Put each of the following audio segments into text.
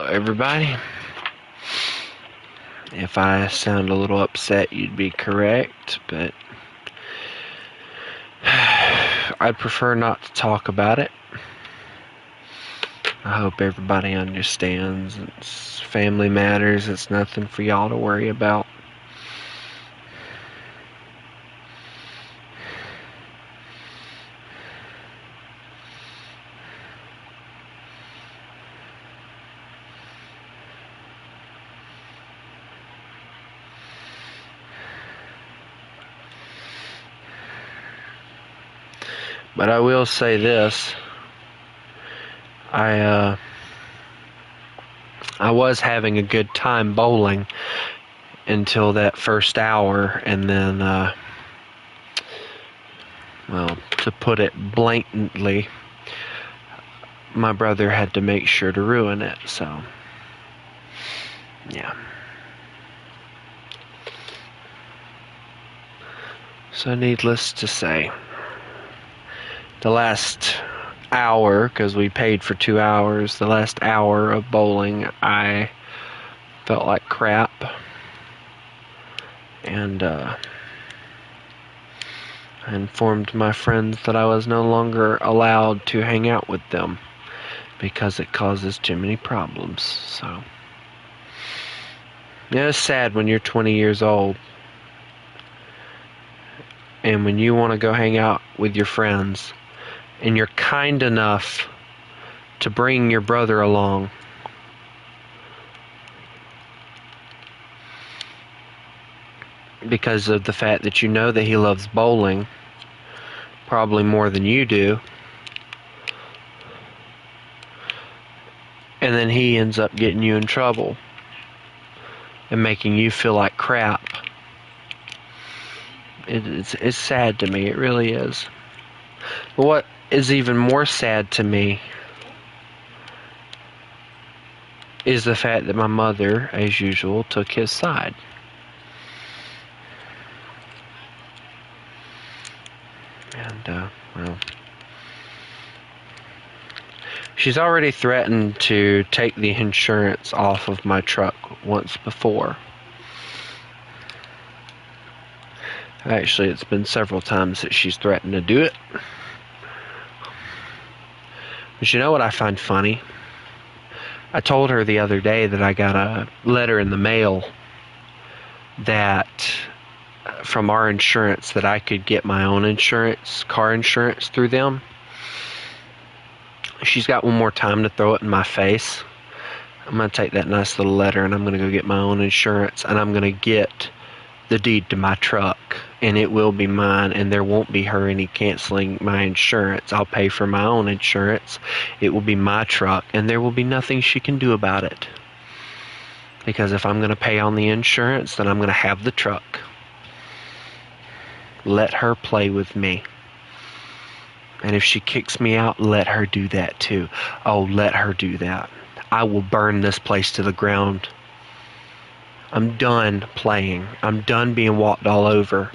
everybody. If I sound a little upset, you'd be correct, but I'd prefer not to talk about it. I hope everybody understands. It's family matters. It's nothing for y'all to worry about. But I will say this. I was having a good time bowling until that first hour, and then, well, to put it blatantly, my brother had to make sure to ruin it, so, yeah. So needless to say, the last hour, because we paid for 2 hours, the last hour of bowling, I felt like crap. And I informed my friends that I was no longer allowed to hang out with them because it causes too many problems. So, yeah, it's sad when you're 20 years old and when you want to go hang out with your friends and you're kind enough to bring your brother along, because of the fact that you know that he loves bowling probably more than you do, and then he ends up getting you in trouble and making you feel like crap. It's sad to me, it really is. But what is even more sad to me is the fact that my mother, as usual, took his side. And, well, she's already threatened to take the insurance off of my truck once before. Actually, it's been several times that she's threatened to do it. But you know what I find funny? I told her the other day that I got a letter in the mail that from our insurance that I could get my own insurance, car insurance through them. She's got one more time to throw it in my face. I'm going to take that nice little letter and I'm going to go get my own insurance, and I'm going to get the deed to my truck, and it will be mine, and there won't be her any canceling my insurance. I'll pay for my own insurance. It will be my truck, and there will be nothing she can do about it. Because if I'm going to pay on the insurance, then I'm going to have the truck. Let her play with me. And if she kicks me out, let her do that too. Oh, let her do that. I will burn this place to the ground. I'm done playing. I'm done being walked all over.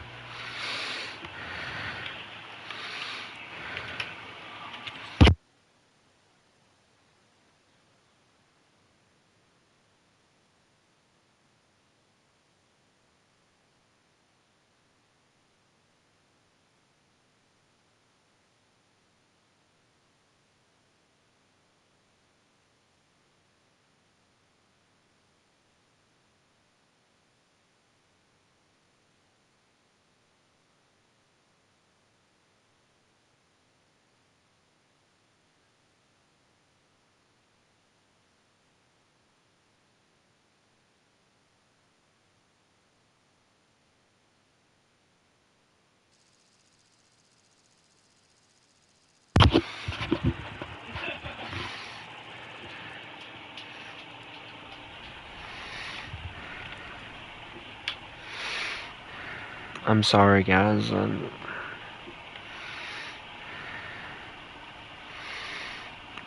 I'm sorry, guys.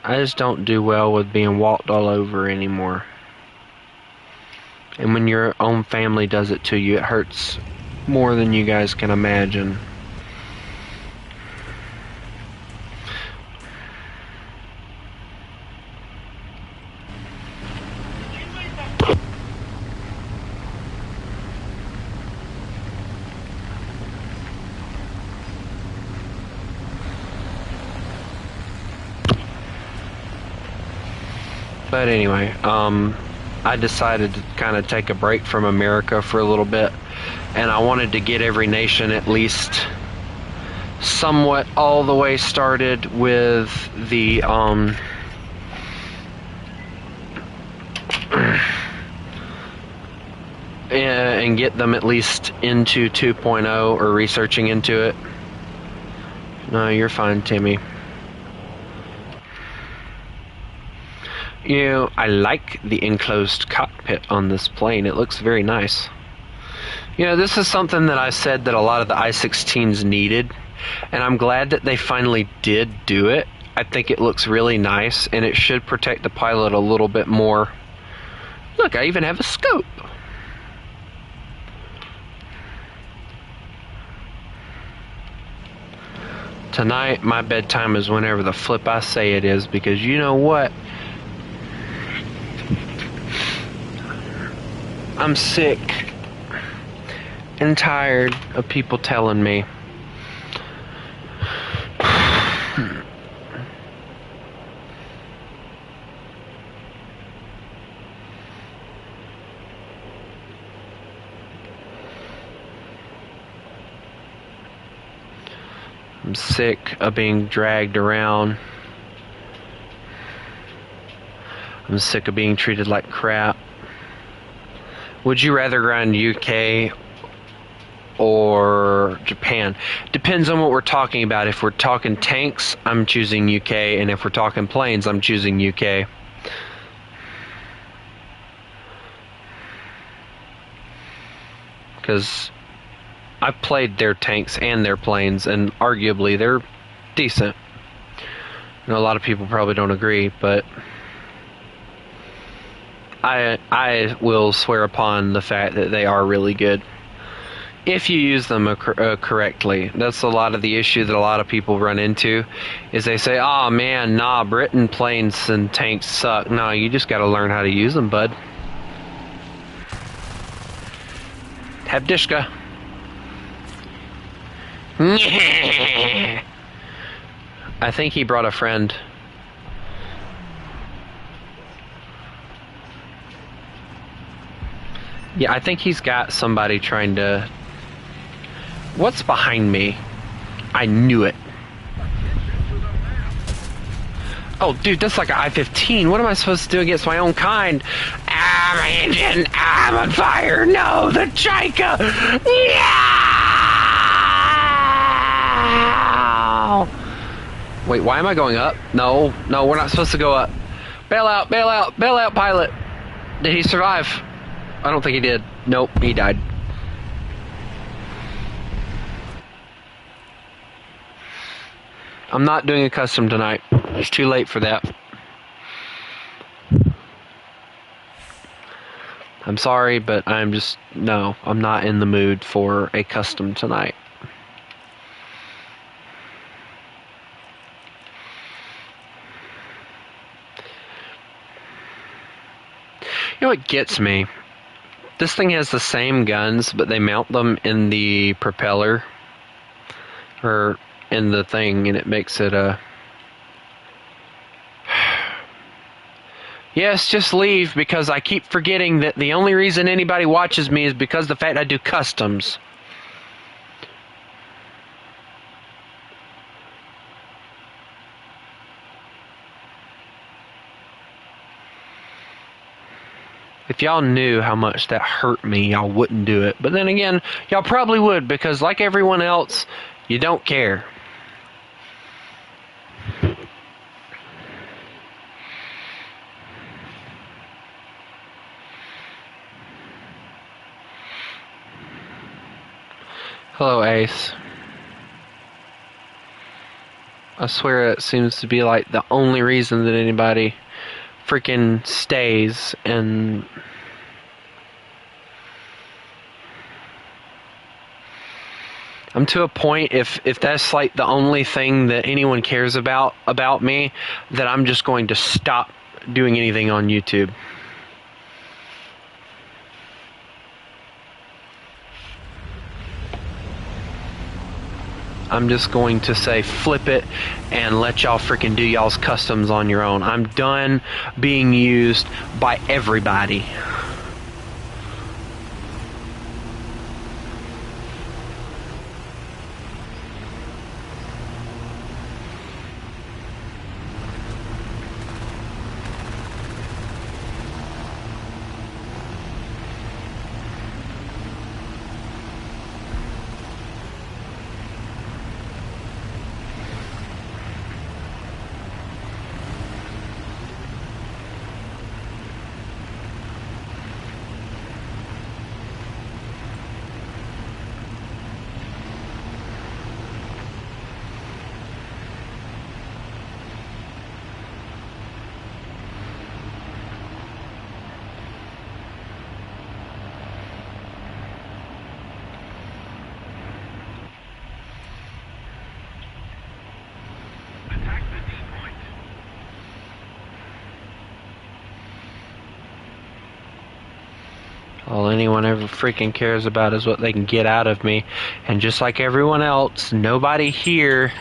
I just don't do well with being walked all over anymore. And when your own family does it to you, it hurts more than you guys can imagine. But anyway, I decided to kind of take a break from America for a little bit, and I wanted to get every nation at least somewhat all the way started with the and get them at least into 2.0 or researching into it. No, you're fine, Timmy. You know, I like the enclosed cockpit on this plane. It looks very nice. You know, this is something that I said that a lot of the I-16s needed, and I'm glad that they finally did do it. I think it looks really nice, and it should protect the pilot a little bit more. Look, I even have a scope. Tonight, my bedtime is whenever the flip I say it is, because you know what? I'm sick and tired of people telling me I'm sick of being dragged around. I'm sick of being treated like crap. Would you rather grind UK or Japan? Depends on what we're talking about. If we're talking tanks, I'm choosing UK, and if we're talking planes, I'm choosing UK. Because I've played their tanks and their planes, and arguably they're decent. I know a lot of people probably don't agree, but I will swear upon the fact that they are really good if you use them correctly. That's a lot of the issue that a lot of people run into, is they say, oh man, nah, Britain planes and tanks suck. No, you just got to learn how to use them, bud. Habdishka. I think he brought a friend. Yeah, I think he's got somebody trying to... What's behind me? I knew it. Oh, dude, that's like an I-15. What am I supposed to do against my own kind? Ah, my engine! Ah, I'm on fire! No, the Chica! No! Wait, why am I going up? No, we're not supposed to go up. Bail out, bail out, bail out, pilot! Did he survive? I don't think he did. Nope, he died. I'm not doing a custom tonight. It's too late for that. I'm sorry, but I'm not in the mood for a custom tonight. You know what gets me? This thing has the same guns, but they mount them in the propeller or in the thing, and it makes it a... Yes, just leave, because I keep forgetting that the only reason anybody watches me is because of the fact I do customs. If y'all knew how much that hurt me, y'all wouldn't do it. But then again, y'all probably would, because like everyone else, you don't care. Hello, Ace. I swear it seems to be like the only reason that anybody freaking stays, and I'm to a point, if that's like the only thing that anyone cares about me, that I'm just going to stop doing anything on YouTube. I'm just going to say flip it and let y'all freaking do y'all's customs on your own. I'm done being used by everybody. All anyone ever freaking cares about is what they can get out of me. And just like everyone else, nobody here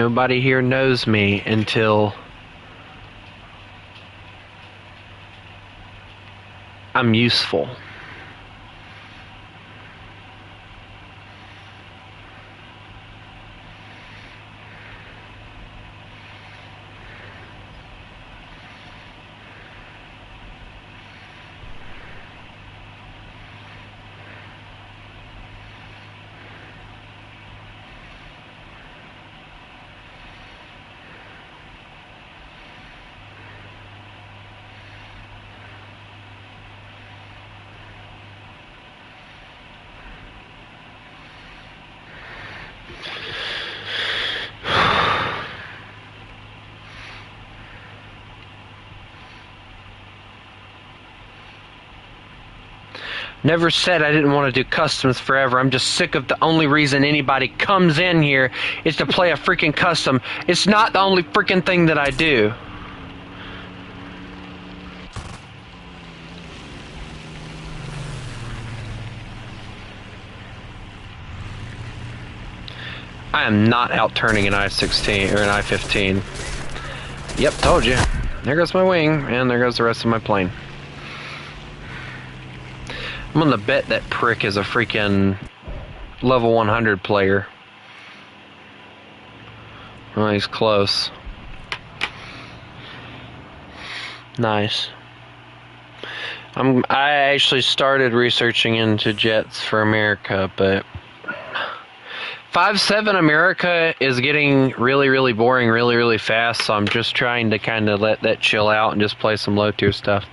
nobody here knows me until I'm useful. Never said I didn't want to do customs forever. I'm just sick of the only reason anybody comes in here is to play a freaking custom. It's not the only freaking thing that I do. I am not out turning an I-16 or an I-15. Yep, told you. There goes my wing, and there goes the rest of my plane. I'm gonna bet that prick is a freaking level 100 player. Well, he's close. Nice. I actually started researching into jets for America, but 5.7 America is getting really, really boring really, really fast, so I'm just trying to kind of let that chill out and just play some low tier stuff.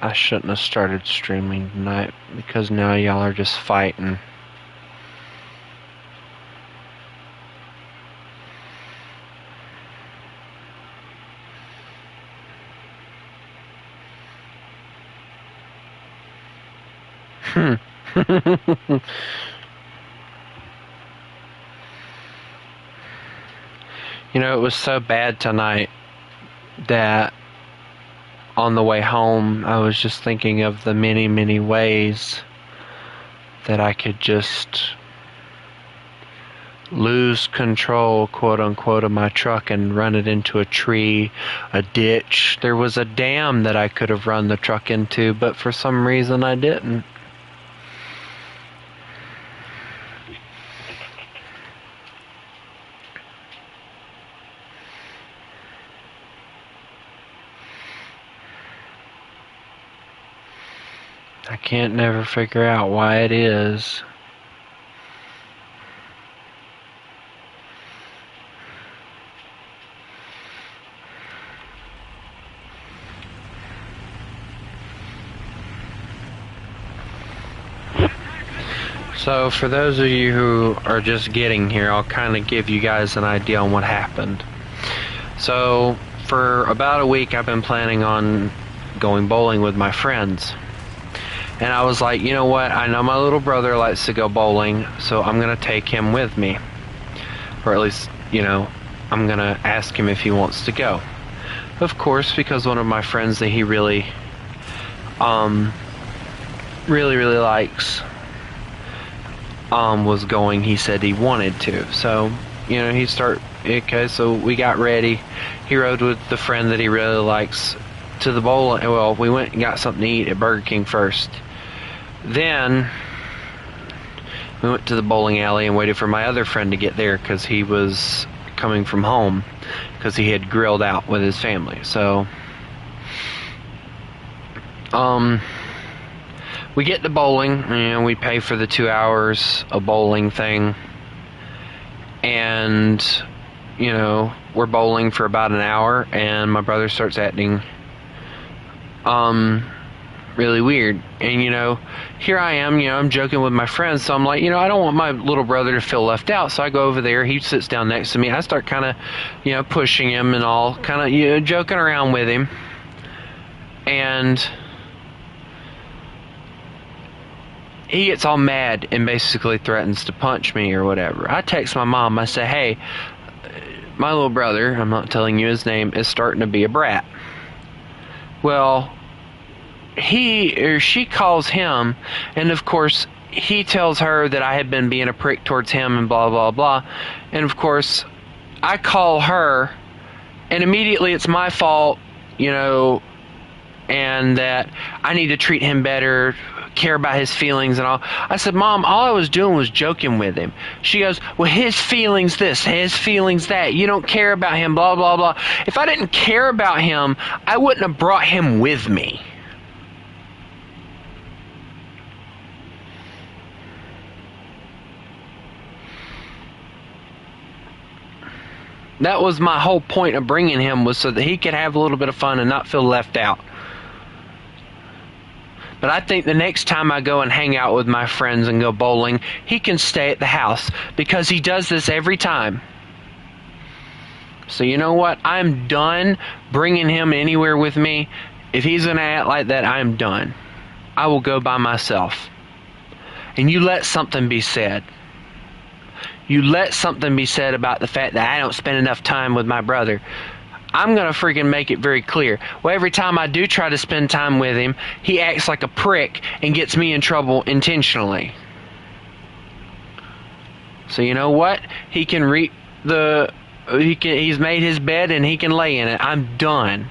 I shouldn't have started streaming tonight because now y'all are just fighting. You know, it was so bad tonight that on the way home, I was just thinking of the many, many ways that I could just lose control, quote unquote, of my truck and run it into a tree, a ditch. There was a dam that I could have run the truck into, but for some reason I didn't. I can't never figure out why it is. So for those of you who are just getting here, I'll kind of give you guys an idea on what happened. So for about a week I've been planning on going bowling with my friends. And I was like, you know what, I know my little brother likes to go bowling, so I'm going to take him with me. Or at least, you know, I'm going to ask him if he wants to go. Of course, because one of my friends that he really likes was going, he said he wanted to. So, you know, okay, so we got ready. He rode with the friend that he really likes to the bowling. Well, we went and got something to eat at Burger King first. Then we went to the bowling alley and waited for my other friend to get there because he was coming from home because he had grilled out with his family. So we get to bowling, and we pay for the 2 hours of bowling thing, and you know, we're bowling for about an hour, and my brother starts acting really weird. And you know, here I am, you know, I'm joking with my friends, so I'm like, you know, I don't want my little brother to feel left out, so I go over there, he sits down next to me, I start kind of, you know, pushing him and all, kind of, you know, joking around with him, and he gets all mad and basically threatens to punch me or whatever. I text my mom, I say, hey, my little brother, I'm not telling you his name, is starting to be a brat. Well, he or she calls him, and of course he tells her that I had been being a prick towards him and blah blah blah, and of course I call her, and immediately it's my fault, you know, and that I need to treat him better, care about his feelings and all. I said, Mom, all I was doing was joking with him. She goes, well, his feelings this, his feelings that, you don't care about him, blah blah blah. If I didn't care about him, I wouldn't have brought him with me. That was my whole point of bringing him, was so that he could have a little bit of fun and not feel left out. But I think the next time I go and hang out with my friends and go bowling, he can stay at the house, because he does this every time. So you know what? I'm done bringing him anywhere with me. If he's going to act like that, I'm done. I will go by myself. And you let something be said. You let something be said about the fact that I don't spend enough time with my brother. I'm going to freaking make it very clear. Well, every time I do try to spend time with him, he acts like a prick and gets me in trouble intentionally. So you know what? He's made his bed and he can lay in it. I'm done.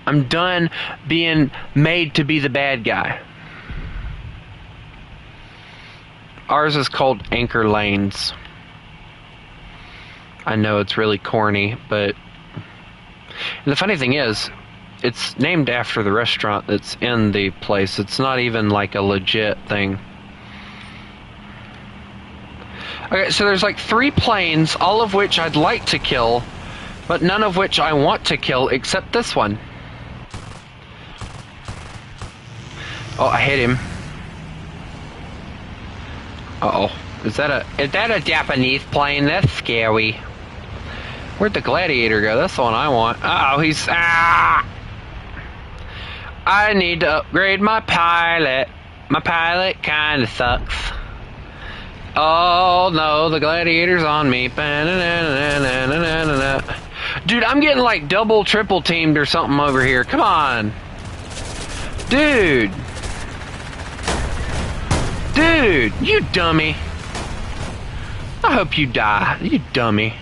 I'm done being made to be the bad guy. Ours is called Anchor Lanes. I know it's really corny, but and the funny thing is, it's named after the restaurant that's in the place. It's not even like a legit thing. Okay, so there's like 3 planes, all of which I'd like to kill, but none of which I want to kill except this one. Oh, I hit him. Uh-oh. Is that a Japanese plane? That's scary. Where'd the Gladiator go? That's the one I want. Uh-oh, he's... Ah! I need to upgrade my pilot. My pilot kinda sucks. Oh, no, the Gladiator's on me. Dude, I'm getting like double, triple teamed or something over here. Come on. Dude. Dude, you dummy. I hope you die, you dummy.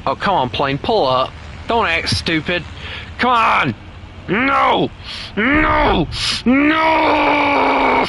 Oh, come on, plane, pull up. Don't act stupid. Come on! No! No! No!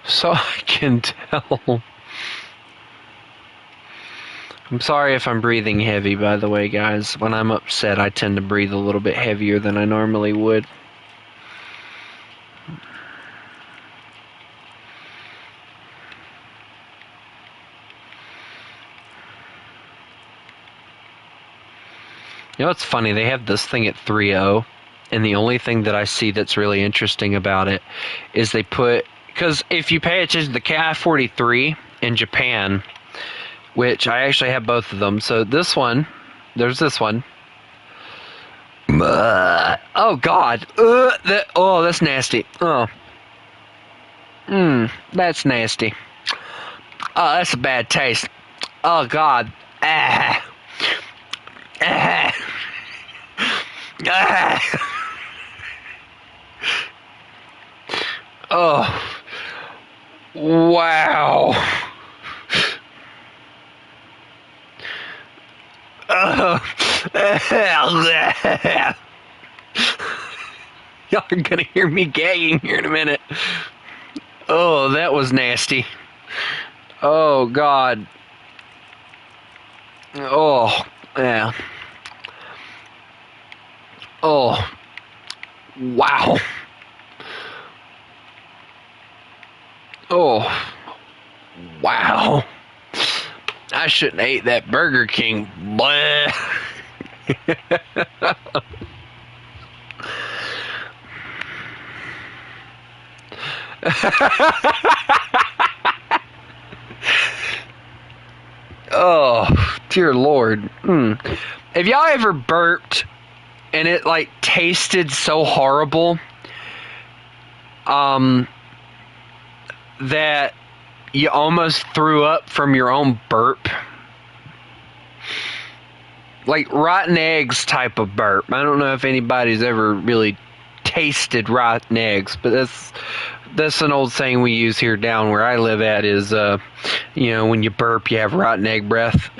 So I can tell. I'm sorry if I'm breathing heavy, by the way, guys. When I'm upset, I tend to breathe a little bit heavier than I normally would. You know, it's funny, they have this thing at 3.0, and the only thing that I see that's really interesting about it is they put, because if you pay attention to the Ki-43 in Japan, which I actually have both of them, so this one, there's this one. Oh, God. That's nasty. Oh. That's nasty. Oh, that's a bad taste. Oh, God. Ah. Ah. Ah. Oh. Wow. Oh. Y'all are gonna hear me gagging here in a minute. Oh, that was nasty. Oh, God. Oh, yeah. Oh, wow. Oh, wow. I shouldn't have ate that Burger King. Blah. Oh, dear Lord. Have y'all ever burped and it like tasted so horrible that you almost threw up from your own burp? Like rotten eggs type of burp. I don't know if anybody's ever really tasted rotten eggs, but that's an old saying we use here down where I live at is, when you burp, you have rotten egg breath.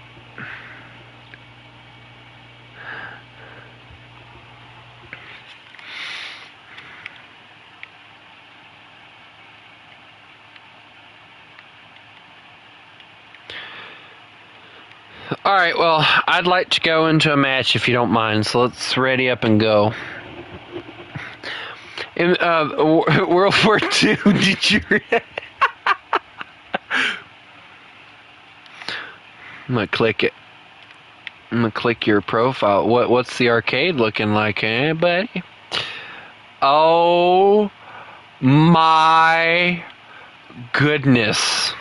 Alright, well, I'd like to go into a match if you don't mind, so let's ready up and go. In World War II, did you... I'm gonna click it. I'm gonna click your profile. What's the arcade looking like, eh, buddy? Oh my goodness.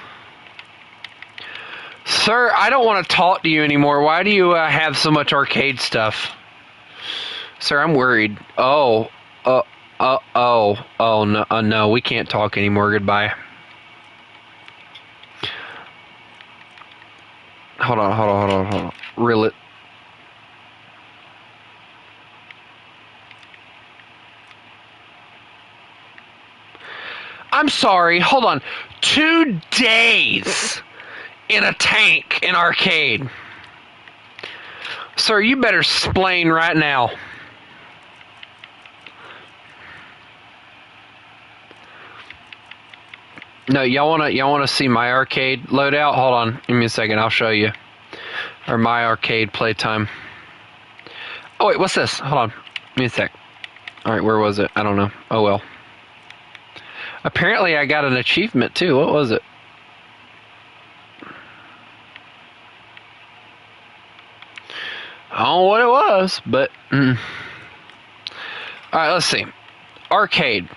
Sir, I don't want to talk to you anymore. Why do you have so much arcade stuff? Sir, I'm worried. No, no, we can't talk anymore. Goodbye. Hold on. Reel it. I'm sorry, hold on. 2 days in a tank in arcade. Sir, you better explain right now. No, y'all wanna see my arcade loadout? Hold on, give me a second, I'll show you. Or my arcade playtime. Oh wait, what's this? Hold on. Give me a sec. Alright, where was it? I don't know. Oh well. Apparently I got an achievement too. What was it? I don't know what it was, but... Alright, let's see. Arcade.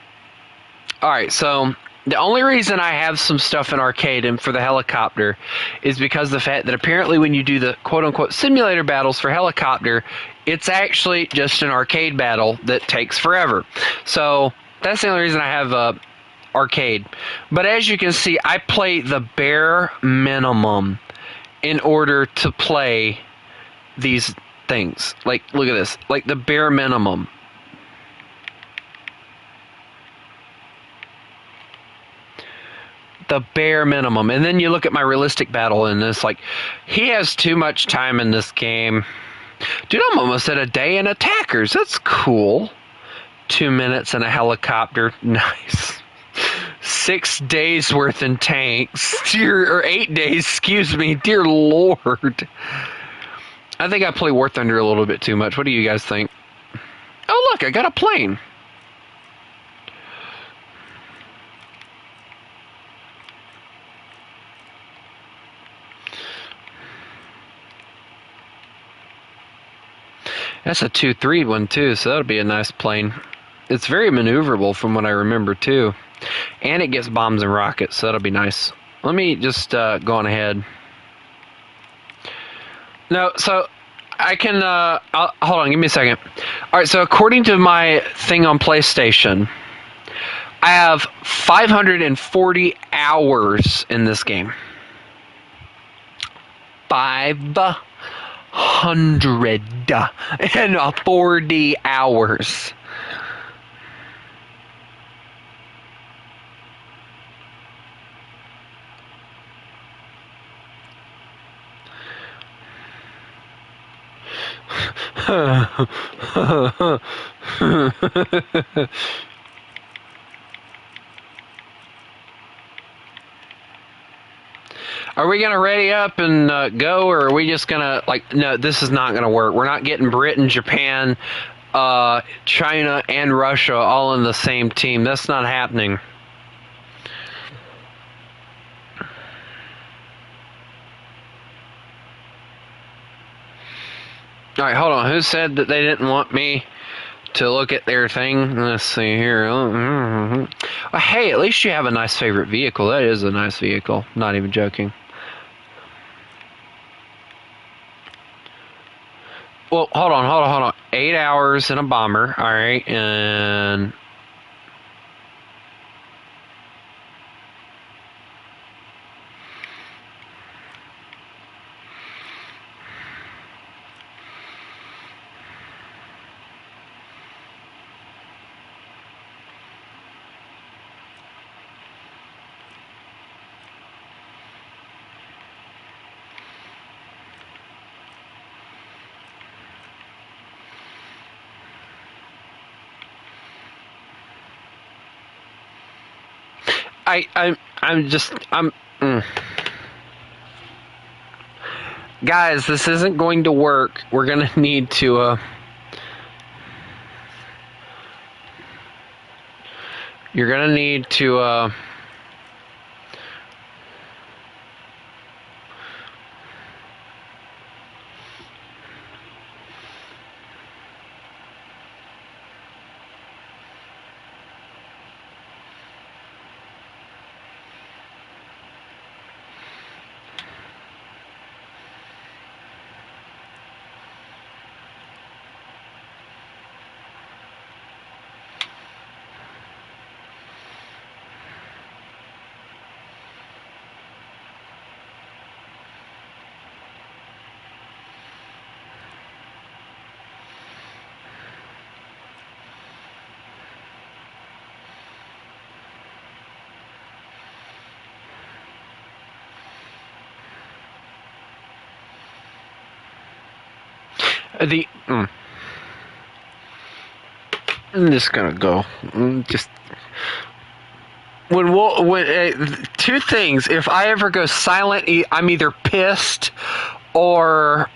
Alright, so The only reason I have some stuff in arcade and for the helicopter is because the fact that apparently when you do the quote-unquote simulator battles for helicopter, it's actually just an arcade battle that takes forever. So that's the only reason I have arcade. But as you can see, I play the bare minimum in order to play these things. Like, look at this. Like, the bare minimum. The bare minimum. And then you look at my realistic battle, and it's like, he has too much time in this game. Dude, I'm almost at a day in attackers. That's cool. 2 minutes in a helicopter. Nice. 6 days worth in tanks. Or 8 days, excuse me. Dear Lord. I think I play War Thunder a little bit too much. What do you guys think? Oh, look, I got a plane. That's a 2-3 one, too, so that'll be a nice plane. It's very maneuverable from what I remember, too. And it gets bombs and rockets, so that'll be nice. Let me just go on ahead. No, so I can... hold on, give me a second. Alright, so according to my thing on PlayStation, I have 540 hours in this game. 540 hours. Are we going to ready up and go, or are we just going to, like, no, this is not going to work. We're not getting Britain, Japan, China, and Russia all in the same team. That's not happening. All right, hold on. Who said that they didn't want me to look at their thing? Let's see here. Hey, at least you have a nice favorite vehicle. That is a nice vehicle. Not even joking. Well, hold on. 8 hours in a bomber. All right, and... Guys, this isn't going to work. We're gonna need to, you're gonna need to, I'm just gonna go. Just two things. If I ever go silent, I'm either pissed or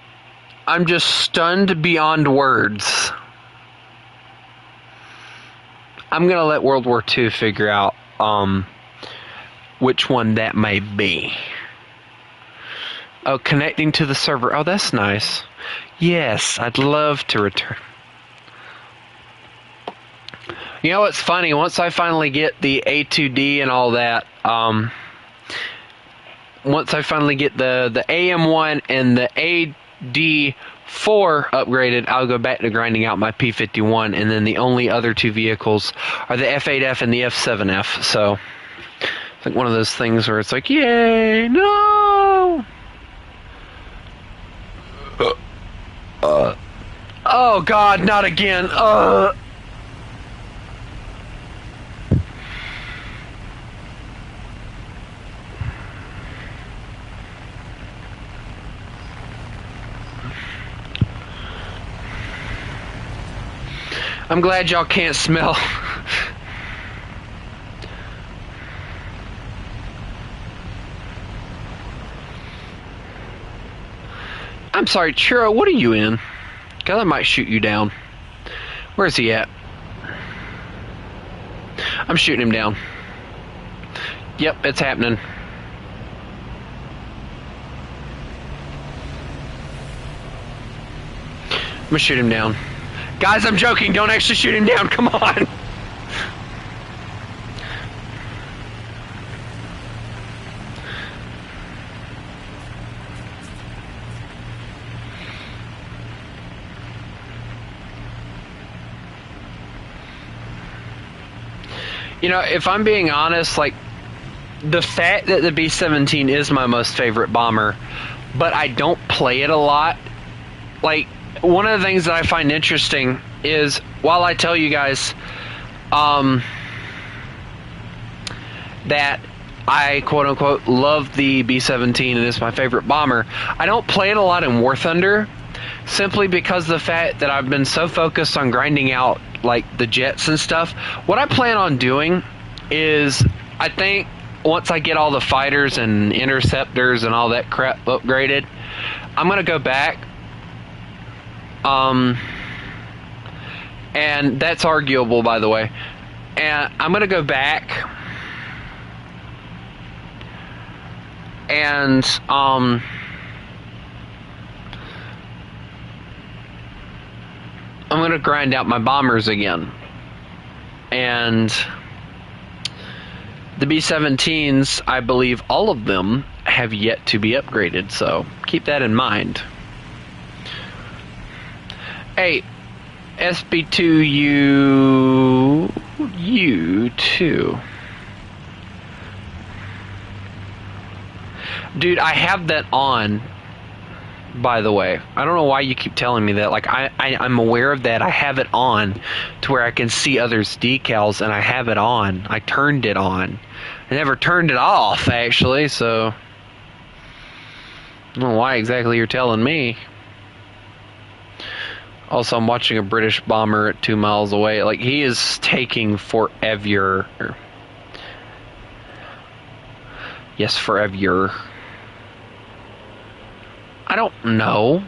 I'm just stunned beyond words. I'm gonna let World War II figure out which one that may be. Oh, connecting to the server. Oh, that's nice. Yes, I'd love to return. You know what's funny? Once I finally get the A2D and all that, once I finally get the AM1 and the AD4 upgraded, I'll go back to grinding out my P51, and then the only other two vehicles are the F8F and the F7F. So it's like one of those things where it's like, yay, no! Oh God, not again. I'm glad y'all can't smell. I'm sorry, Churro, what are you in? Because I might shoot you down. Where's he at? I'm shooting him down. Yep, it's happening. I'm gonna shoot him down. Guys, I'm joking. Don't actually shoot him down. Come on. You know, if I'm being honest, like, the fact that the B-17 is my most favorite bomber, but I don't play it a lot, like, one of the things that I find interesting is, while I tell you guys that I, quote-unquote, love the B-17 and it's my favorite bomber, I don't play it a lot in War Thunder, simply because of the fact that I've been so focused on grinding out, like, the jets and stuff. What I plan on doing is, I think, once I get all the fighters and interceptors and all that crap upgraded, I'm going to go back, and that's arguable, by the way, and I'm going to go back and I'm going to grind out my bombers again. And the B-17s, I believe all of them have yet to be upgraded, so keep that in mind. Hey, SB2U too. Dude, I have that on, by the way. I don't know why you keep telling me that. Like, I'm aware of that. I have it on to where I can see others' decals, and I have it on. I turned it on. I never turned it off, actually, so I don't know why exactly you're telling me. Also, I'm watching a British bomber at 2 miles away. Like, he is taking forever. Yes, forever. I don't know.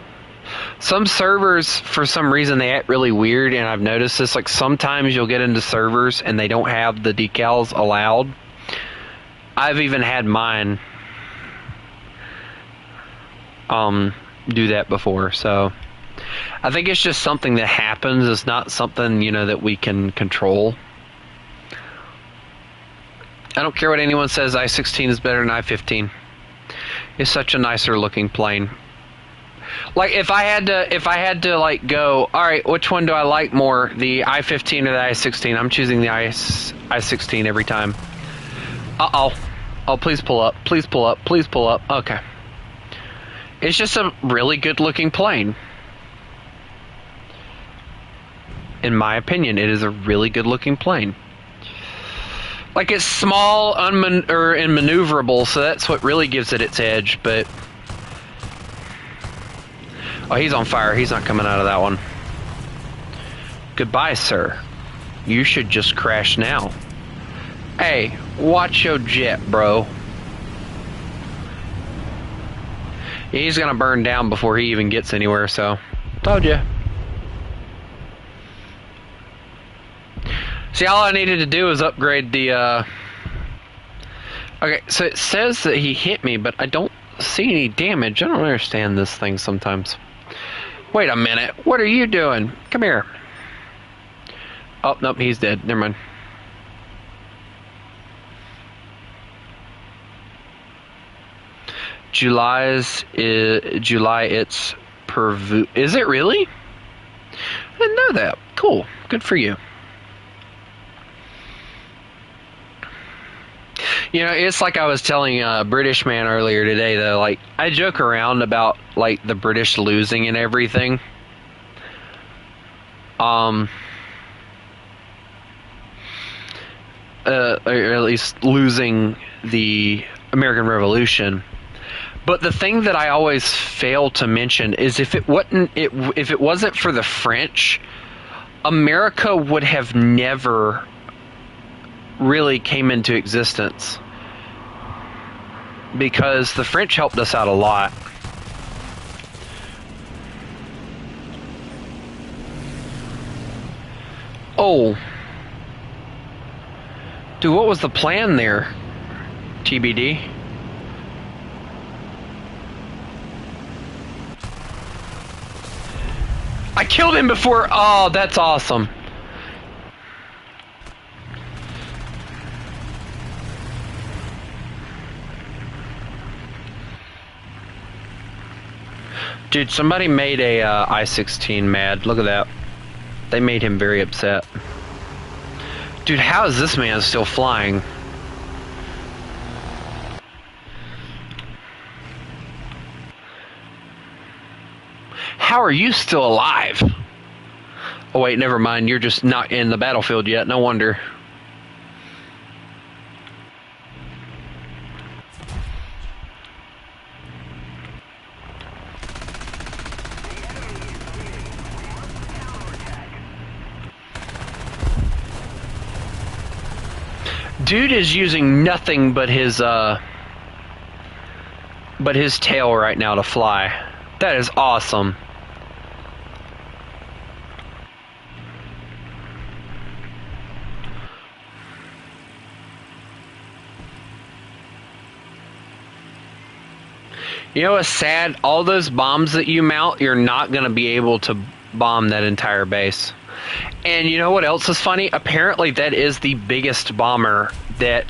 Some servers, for some reason, they act really weird, and I've noticed this. Like, sometimes you'll get into servers and they don't have the decals allowed. I've even had mine do that before, so I think it's just something that happens. It's not something, you know, that we can control. I don't care what anyone says, I-16 is better than I-15. It's such a nicer looking plane. Like, if I had to like go, all right, which one do I like more, the I-15 or the I-16? I'm choosing the I-16 every time. Uh-oh. Oh, please pull up. Please pull up. Please pull up. Okay. It's just a really good looking plane. In my opinion, it is a really good looking plane. Like, it's small and maneuverable, so that's what really gives it its edge, but... Oh, he's on fire. He's not coming out of that one. Goodbye, sir. You should just crash now. Hey, watch your jet, bro. He's gonna burn down before he even gets anywhere, so... Told ya. See, all I needed to do was upgrade the, Okay, so it says that he hit me, but I don't see any damage. I don't understand this thing sometimes. Wait a minute. What are you doing? Come here. Oh, nope, he's dead. Never mind. July, it's Pervu. Is it really? I didn't know that. Cool. Good for you. You know, it's like I was telling a British man earlier today, though. Like, I joke around about, like, the British losing and everything. Or at least losing the American Revolution. But the thing that I always fail to mention is if it wasn't for the French, America would have never really came into existence, because the French helped us out a lot. Oh, dude, what was the plan there? TBD. I killed him before. Oh, that's awesome. Dude, somebody made a I-16 mad. Look at that. They made him very upset. Dude, how is this man still flying? How are you still alive? Oh wait, never mind. You're just not in the battlefield yet. No wonder. Dude is using nothing but his tail right now to fly. That is awesome. You know what's sad? All those bombs that you mount, you're not going to be able to bomb that entire base. And you know what else is funny? Apparently that is the biggest bomber that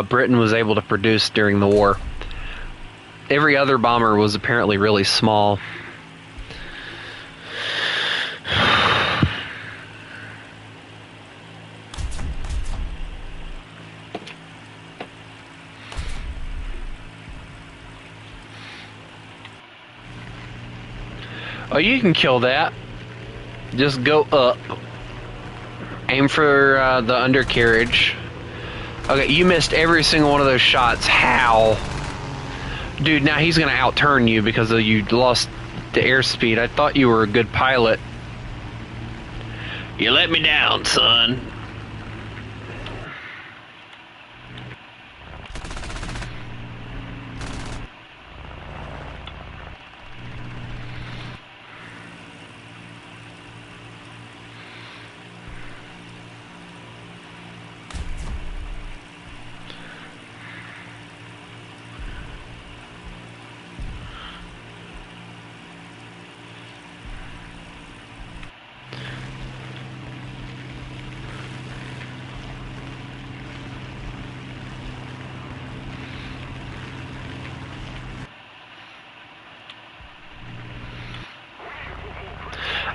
Britain was able to produce during the war. Every other bomber was apparently really small. Oh, you can kill that. Just go up. Aim for the undercarriage. Okay, you missed every single one of those shots. How? Dude, now he's going to outturn you because you lost the airspeed. I thought you were a good pilot. You let me down, son.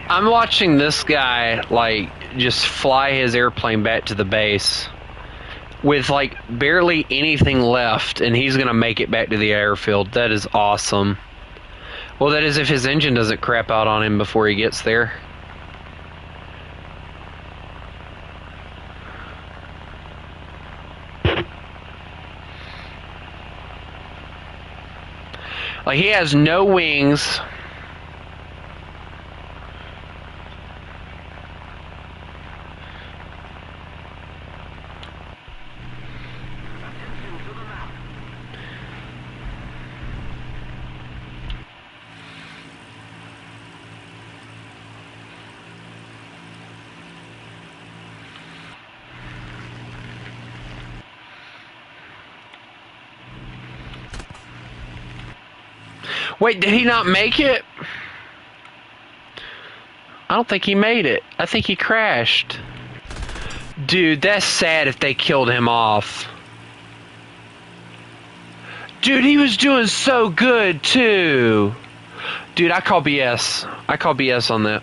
I'm watching this guy, like, just fly his airplane back to the base with, like, barely anything left, and he's going to make it back to the airfield. That is awesome. Well, that is if his engine doesn't crap out on him before he gets there. Like, he has no wings. Wait, did he not make it? I don't think he made it. I think he crashed. Dude, that's sad if they killed him off. Dude, he was doing so good, too. Dude, I call BS. I call BS on that.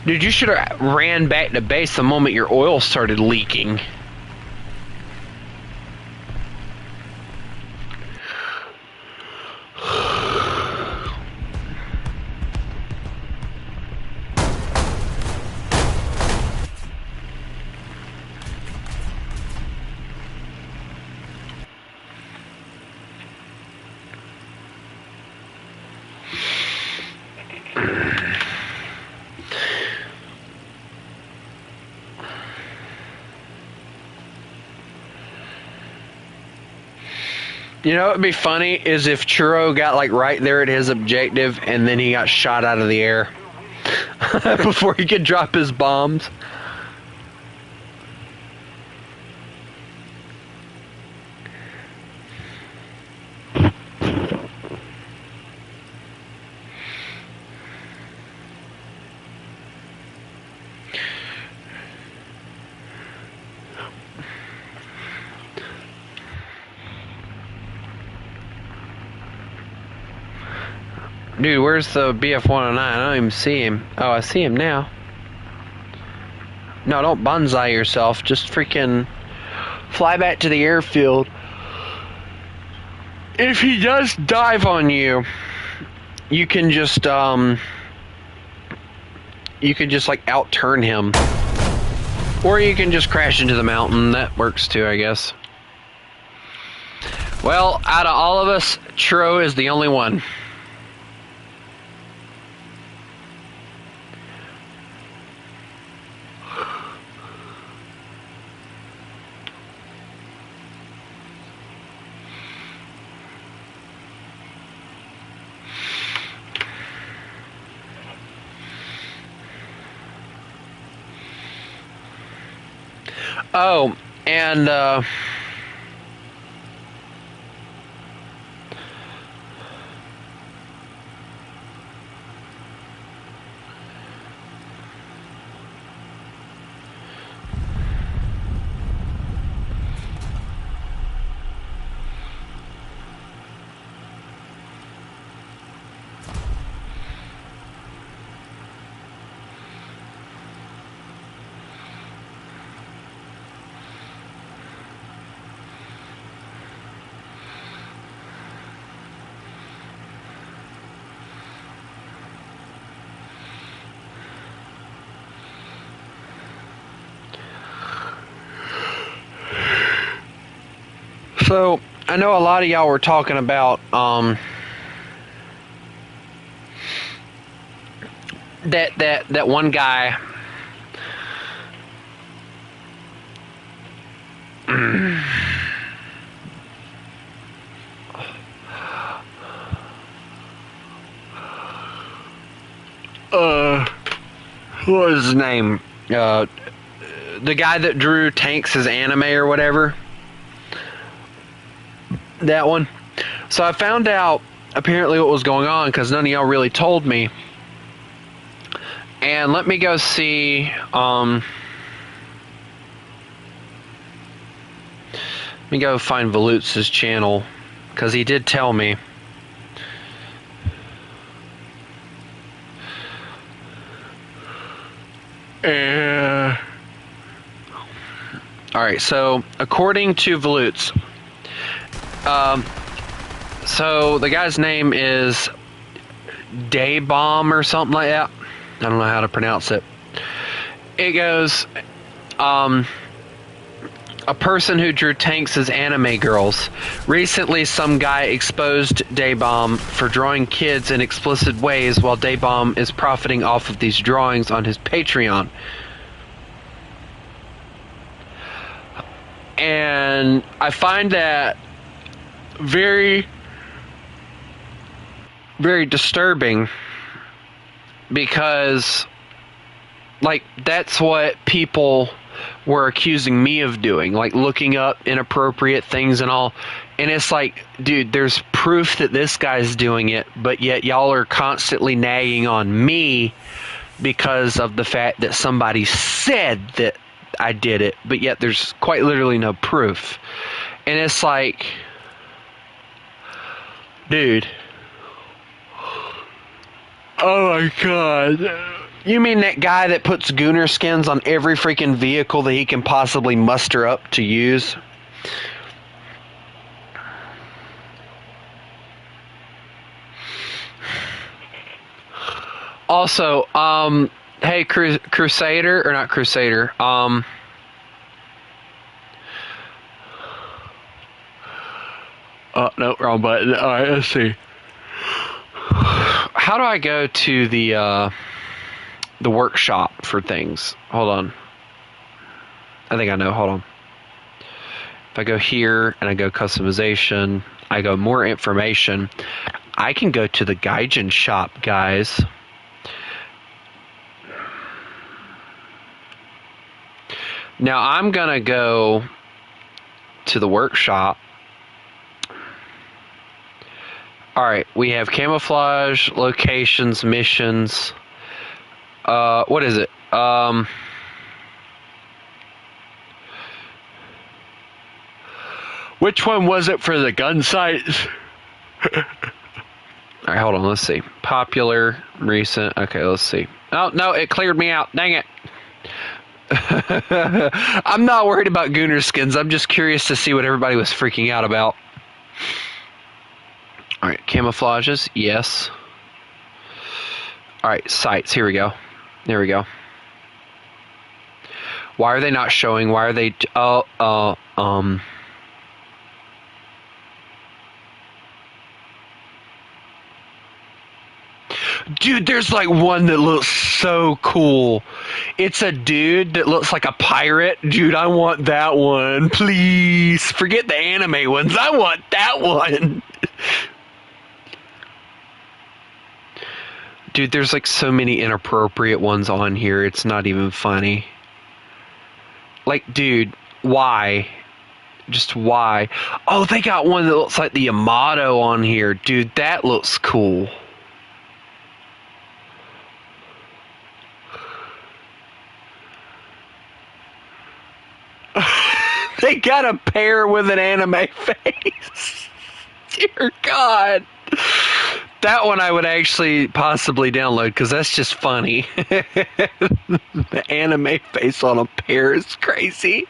Dude, you should have ran back to base the moment your oil started leaking. You know what would be funny is if Churro got like right there at his objective and then he got shot out of the air before he could drop his bombs. Dude, where's the BF-109? I don't even see him. Oh, I see him now. No, don't bonsai yourself. Just freaking fly back to the airfield. If he does dive on you, you can just like out-turn him. Or you can just crash into the mountain. That works too, I guess. Well, out of all of us, Churro is the only one. Oh, and so I know a lot of y'all were talking about that one guy. What was his name? The guy that drew Tanks as anime or whatever. That one. So I found out apparently what was going on because none of y'all really told me. And let me go see. Let me go find Valutz's channel because he did tell me. Alright, so according to Valutz, so the guy's name is Daybomb or something like that. I don't know how to pronounce it. It goes, a person who drew Tanks as anime girls. Recently, some guy exposed Daybomb for drawing kids in explicit ways while Daybomb is profiting off of these drawings on his Patreon. And I find that very, very disturbing because, like, that's what people were accusing me of doing, like looking up inappropriate things and all. And it's like, dude, there's proof that this guy's doing it, but yet y'all are constantly nagging on me because of the fact that somebody said that I did it, but yet there's quite literally no proof. And it's like, dude, oh my god. You mean that guy that puts gooner skins on every freaking vehicle that he can possibly muster up to use? Also, hey, Crusader, or not Crusader, oh, no, wrong button. Alright, let's see. How do I go to the workshop for things? Hold on. I think I know, hold on. If I go here, and I go customization, I go more information, I can go to the Gaijin shop, guys. Now I'm gonna go to the workshop. Alright, we have camouflage, locations, missions. What is it? Which one was it for the gun sights? Alright, hold on, let's see. Popular, recent, okay, let's see. Oh, no, it cleared me out, dang it. I'm not worried about gooner skins, I'm just curious to see what everybody was freaking out about. Alright, camouflages, yes. Alright, sights, here we go. There we go. Why are they not showing? Why are they... Dude, there's like one that looks so cool. It's a dude that looks like a pirate. Dude, I want that one. Please. Forget the anime ones. I want that one. Dude, there's like so many inappropriate ones on here. It's not even funny. Like, dude, why? Just why? Oh, they got one that looks like the Yamato on here. Dude, that looks cool. They got a pair with an anime face. Dear God. That one I would actually possibly download because that's just funny. The anime face on a pair is crazy.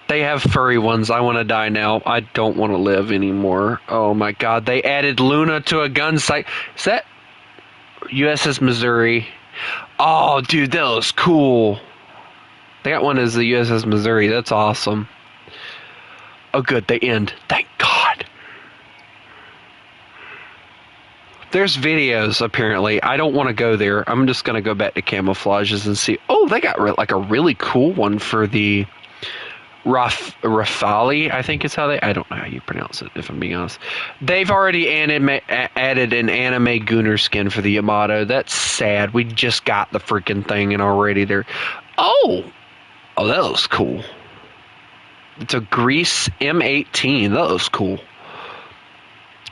They have furry ones. I want to die now. I don't want to live anymore. Oh my God. They added Luna to a gun sight. Is that USS Missouri? Oh, dude, that was cool. They got one as the USS Missouri. That's awesome. Oh, good. They end. Thank God. There's videos, apparently. I don't want to go there. I'm just going to go back to camouflages and see. Oh, they got like a really cool one for the Rafali, I think is how they... I don't know how you pronounce it, if I'm being honest. They've already added an anime Gooner skin for the Yamato. That's sad. We just got the freaking thing and already they're... Oh, that looks cool. It's a Grease M18. That looks cool.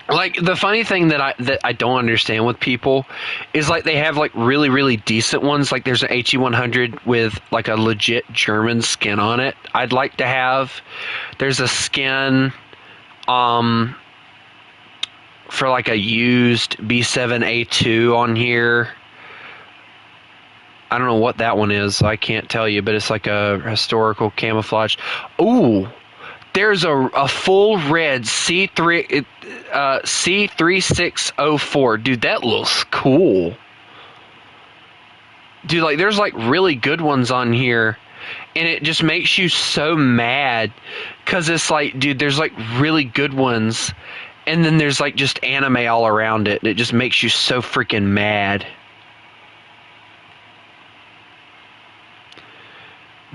Like, the funny thing that I don't understand with people is, like, they have, like, really, really decent ones. Like, there's an HE100 with, like, a legit German skin on it. I'd like to have. There's a skin for, like, a used B7A2 on here. I don't know what that one is, so I can't tell you, but it's like a historical camouflage. Ooh, there's a full red C3604. Dude, that looks cool. Dude, like, there's like really good ones on here, and it just makes you so mad, because it's like, dude, there's like really good ones, and then there's like just anime all around it, and it just makes you so freaking mad.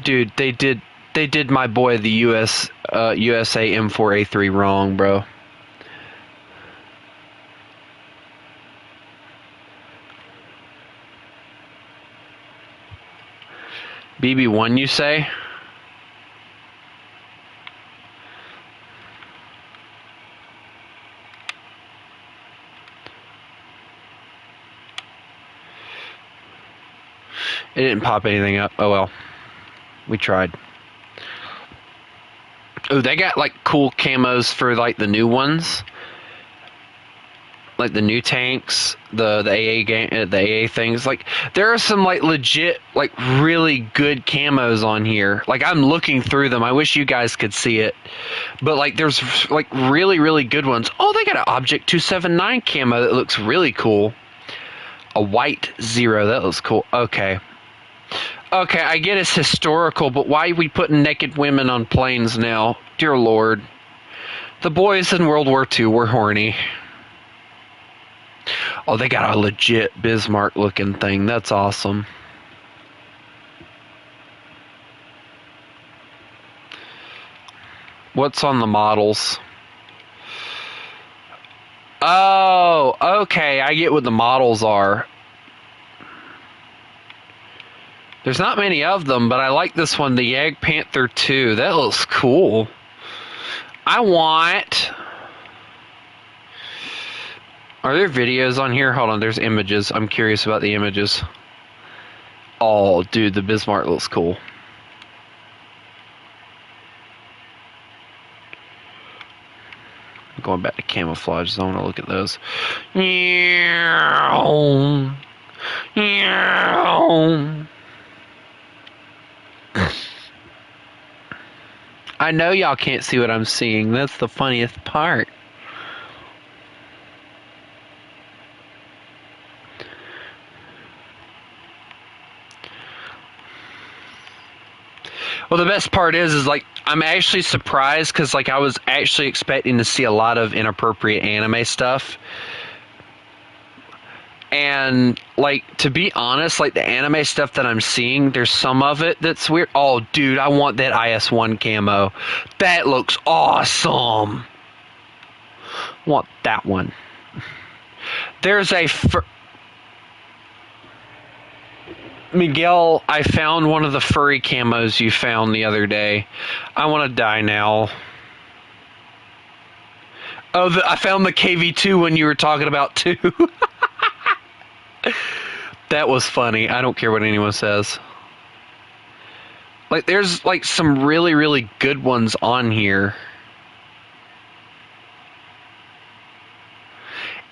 Dude, they did my boy the USA M4A3 wrong, bro. BB1, you say? It didn't pop anything up. Oh well. We tried. Oh, they got like cool camos for like the new ones. Like the new tanks, the AA game, the AA things. Like there are some like legit, like really good camos on here. Like I'm looking through them. I wish you guys could see it, but like there's like really good ones. Oh, they got an Object 279 camo that looks really cool. A white 0, that looks cool. Okay, I get it's historical, but why are we putting naked women on planes now? Dear Lord, the boys in World War II were horny. Oh, they got a legit Bismarck-looking thing. That's awesome. What's on the models? Oh, okay. I get what the models are. There's not many of them, but I like this one, the Jagd Panther 2. That looks cool. I want... Are there videos on here? Hold on, there's images. I'm curious about the images. Oh, dude, the Bismarck looks cool. I'm going back to camouflage zone. I want to look at those. I know y'all can't see what I'm seeing. That's the funniest part. Well, the best part is like I'm actually surprised because like I was actually expecting to see a lot of inappropriate anime stuff, and like to be honest, like the anime stuff that I'm seeing, there's some of it that's weird. Oh, dude, I want that IS-1 camo. That looks awesome. Want that one. There's a Miguel, I found one of the furry camos you found the other day. I want to die now. Oh, I found the KV2 when you were talking about too. That was funny. I don't care what anyone says. Like, there's like some really good ones on here.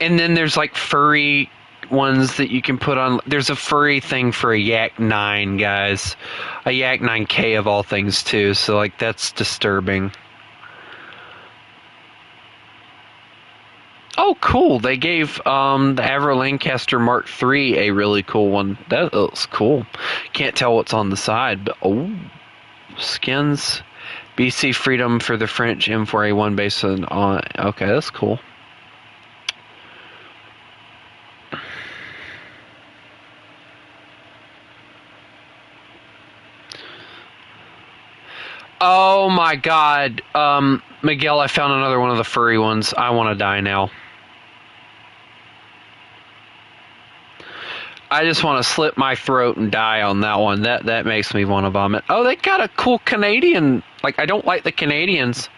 And then there's like furry ones that you can put on. There's a furry thing for a Yak 9, guys. A Yak 9K of all things too, so like that's disturbing. Oh, cool. They gave the Avro Lancaster Mark III a really cool one. That looks cool. Can't tell what's on the side, but oh, skins. BC Freedom for the French M4A1 based on... Okay, that's cool. Oh my god. Miguel, I found another one of the furry ones. I want to die now. I just want to slit my throat and die on that one. That makes me want to vomit. Oh, they got a cool Canadian. Like, I don't like the Canadians.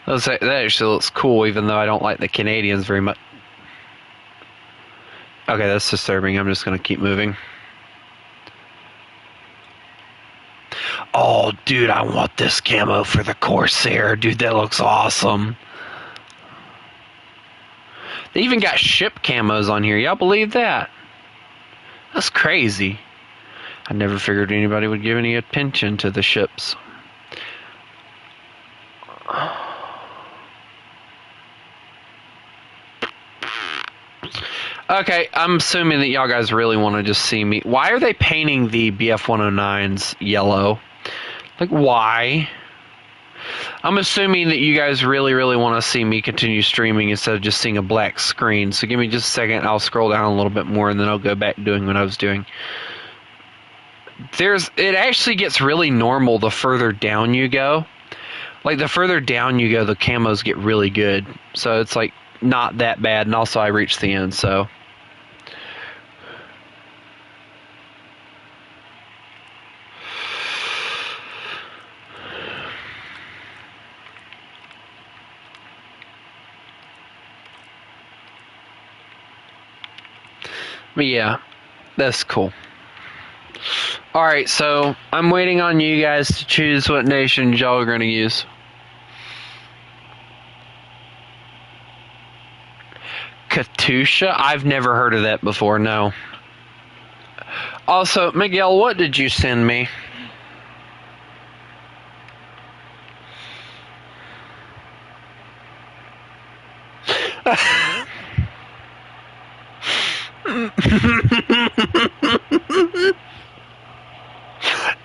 That actually looks cool, even though I don't like the Canadians very much. Okay, that's disturbing. I'm just going to keep moving. Oh, dude, I want this camo for the Corsair. Dude, that looks awesome. They even got ship camos on here. Y'all believe that? That's crazy. I never figured anybody would give any attention to the ships. Okay, I'm assuming that y'all guys really want to just see me. Why are they painting the BF-109s yellow? Like, why? I'm assuming that you guys really want to see me continue streaming instead of just seeing a black screen. So give me just a second. I'll scroll down a little bit more, and then I'll go back to doing what I was doing. It actually gets really normal the further down you go. Like, the further down you go, the camos get really good. So it's, like, not that bad. And also, I reached the end, so... Yeah, that's cool. Alright, so I'm waiting on you guys to choose what nations y'all are going to use. Katusha? I've never heard of that before, no. Also, Miguel, what did you send me?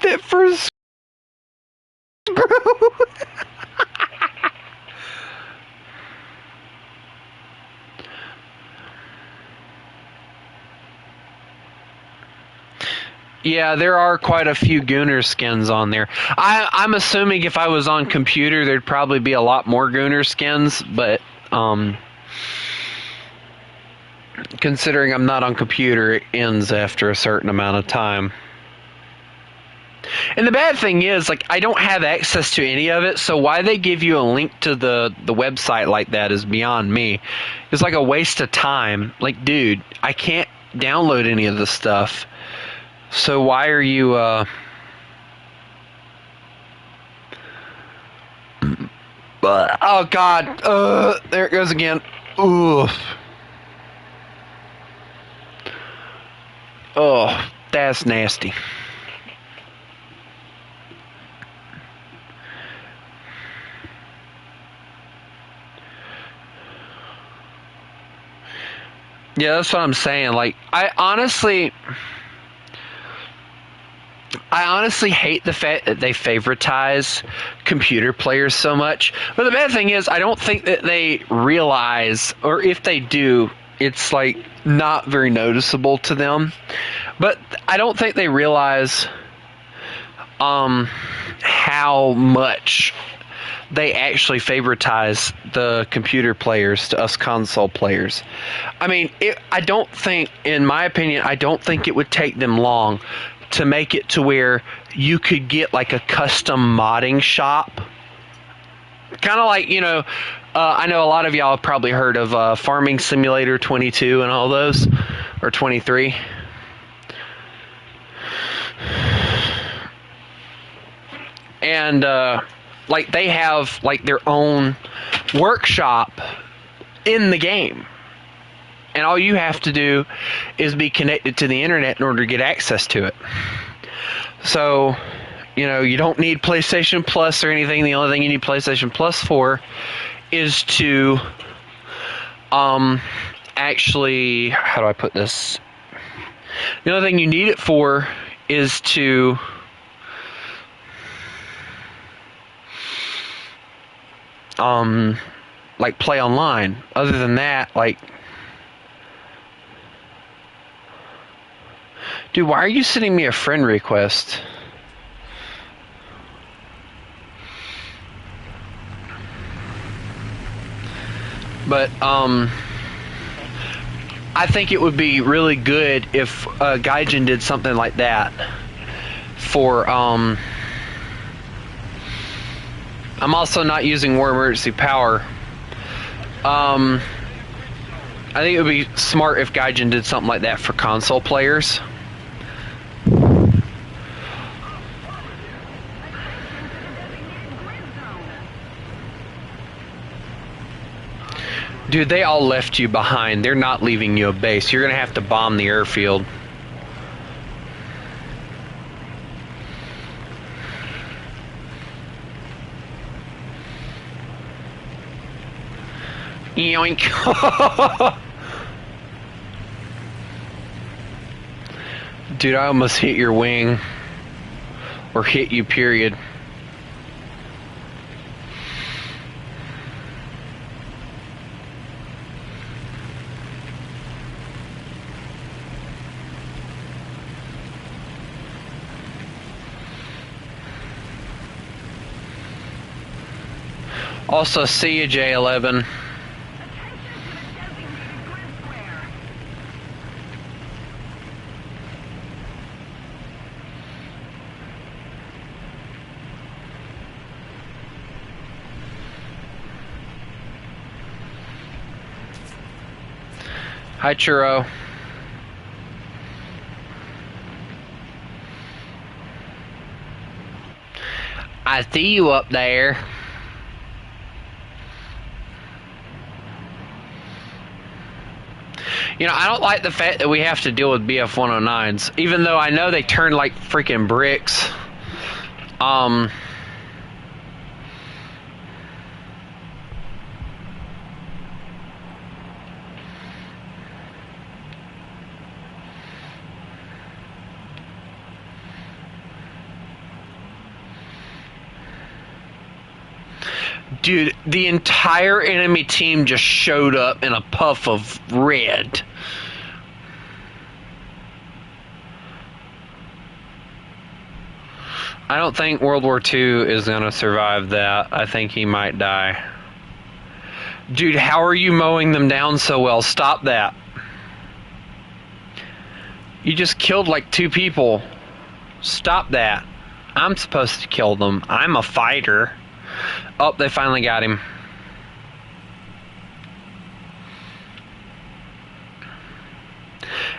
That first... Bro... Yeah, there are quite a few Gooner skins on there. I'm assuming if I was on computer, there'd probably be a lot more Gooner skins, but considering I'm not on computer, it ends after a certain amount of time. And the bad thing is, like, I don't have access to any of it, so why they give you a link to the website like that is beyond me. It's like a waste of time. Like, dude, I can't download any of this stuff. So why are you, oh God, there it goes again. Oof. Oh, that's nasty. Yeah, that's what I'm saying. Like, I honestly hate the fact that they favoritize computer players so much. But the bad thing is, I don't think that they realize, or if they do, it's like not very noticeable to them. But I don't think they realize how much they actually favoritize the computer players to us console players. I mean, I don't think, in my opinion, I don't think it would take them long to make it to where you could get like a custom modding shop. Kind of like, I know a lot of y'all have probably heard of Farming Simulator 22 and all those, or 23. And like they have like their own workshop in the game. And all you have to do is be connected to the internet in order to get access to it. So, you don't need PlayStation Plus or anything. The only thing you need PlayStation Plus for is to actually, how do I put this? The only thing you need it for is to like play online. Other than that, like, dude, why are you sending me a friend request? But I think it would be really good if Gaijin did something like that for I'm also not using War Emergency Power. I think it would be smart if Gaijin did something like that for console players. Dude, they all left you behind. They're not leaving you a base. You're gonna have to bomb the airfield. Yoink. Dude, I almost hit your wing. Or hit you, period. Also, see you, J11. Hi, Churro. I see you up there. You know, I don't like the fact that we have to deal with BF 109s, even though I know they turn like freaking bricks. Dude, the entire enemy team just showed up in a puff of red. I don't think World War II is going to survive that. I think he might die. Dude, how are you mowing them down so well? Stop that. You just killed like 2 people. Stop that. I'm supposed to kill them. I'm a fighter. Oh, they finally got him.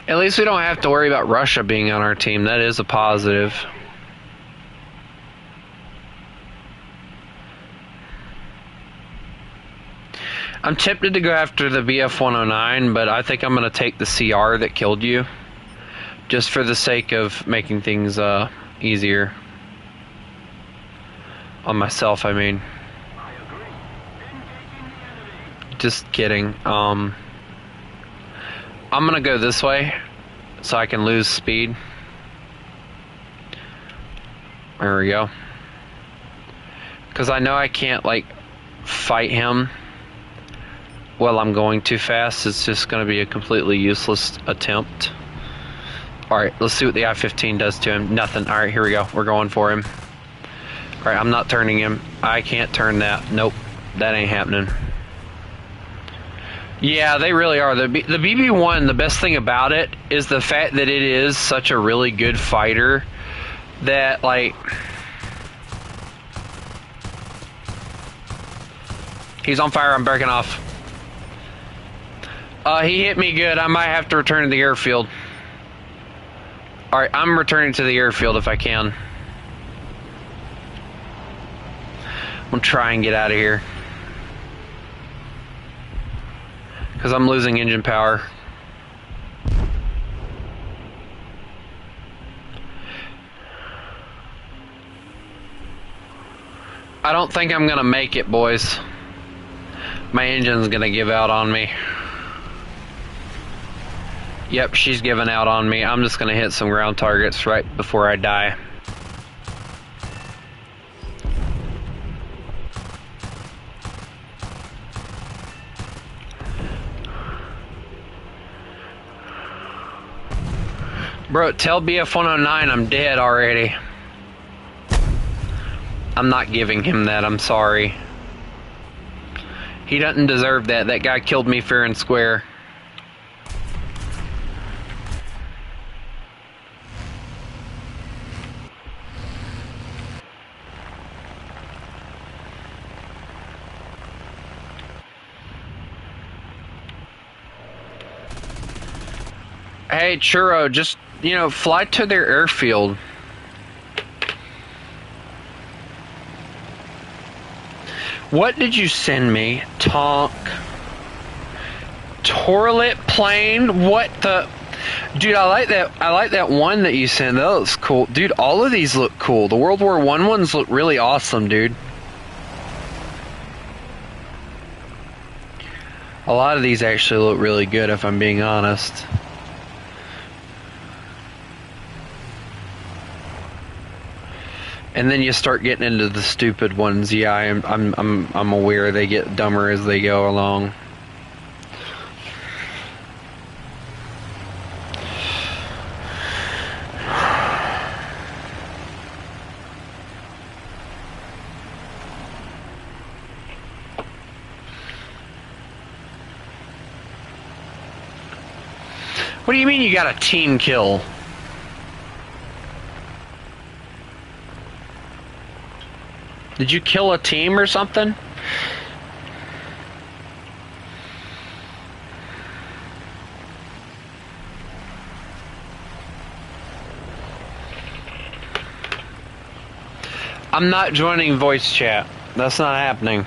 At least we don't have to worry about Russia being on our team. That is a positive. I'm tempted to go after the BF 109, but I think I'm going to take the CR that killed you. Just for the sake of making things easier. On myself, I mean. Just kidding. I'm gonna go this way so I can lose speed. There we go. Because I know I can't like fight him while I'm going too fast. It's just gonna be a completely useless attempt. Alright, let's see what the I-15 does to him. Nothing. Alright, here we go. We're going for him. Alright, I'm not turning him. I can't turn that. Nope. That ain't happening. Yeah, they really are. The BB-1, the best thing about it is the fact that it is such a really good fighter that, like... He's on fire. I'm breaking off. He hit me good. I might have to return to the airfield. Alright, I'm returning to the airfield if I can. I'm gonna try and get out of here. Because I'm losing engine power. I don't think I'm gonna make it, boys. My engine's gonna give out on me. Yep, she's giving out on me. I'm just gonna hit some ground targets right before I die. Bro, tell BF 109 I'm dead already. I'm not giving him that, I'm sorry. He doesn't deserve that. That guy killed me fair and square. Hey, Churro, just, you know, fly to their airfield. What did you send me? Tonk. Toilet plane? What the? Dude, I like that one that you sent. That looks cool. Dude, all of these look cool. The World War I ones look really awesome, dude. A lot of these actually look really good, if I'm being honest. And then you start getting into the stupid ones. Yeah, I'm aware they get dumber as they go along. What do you mean you got a team kill? Did you kill a team or something? I'm not joining voice chat. That's not happening.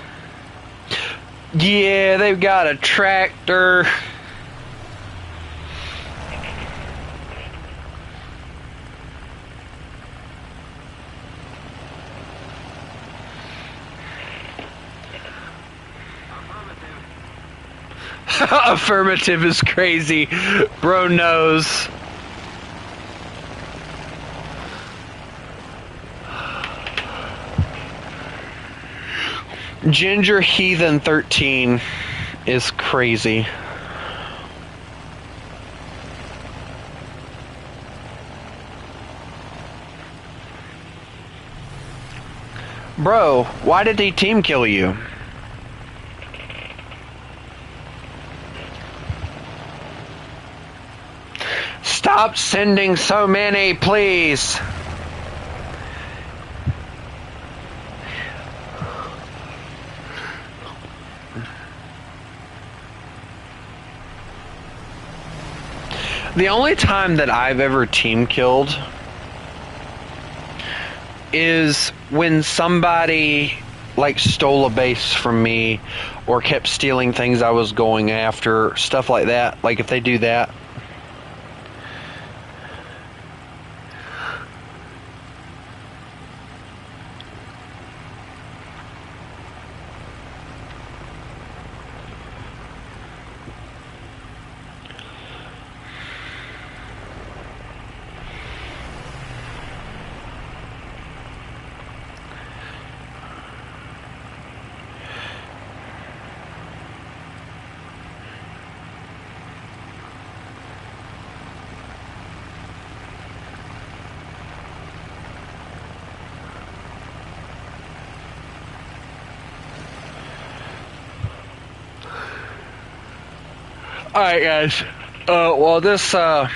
Yeah, they've got a tractor. Affirmative is crazy. Bro knows. Ginger Heathen 13 is crazy. Bro, why did they team kill you? Stop sending so many, please. The only time that I've ever team killed is when somebody like stole a base from me or kept stealing things I was going after, stuff like that. Like if they do that. Alright guys, well this, I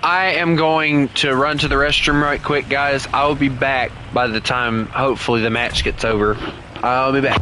am going to run to the restroom right quick guys. I will be back by the time hopefully the match gets over. I'll be back.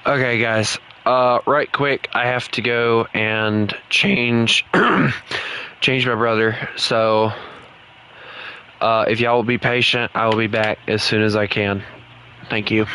Okay, guys. Right quick, I have to go and change change my brother. So, if y'all will be patient, I will be back as soon as I can. Thank you.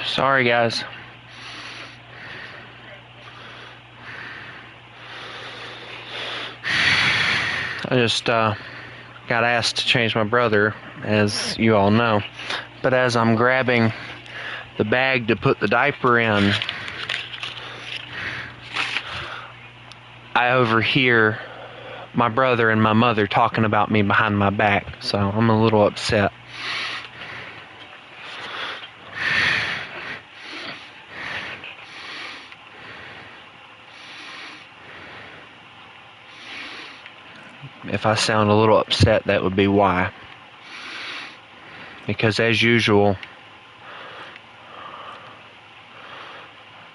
Sorry, guys. I just got asked to change my brother, as you all know. But as I'm grabbing the bag to put the diaper in, I overhear my brother and my mother talking about me behind my back, so I'm a little upset. If I sound a little upset, that would be why. Because as usual,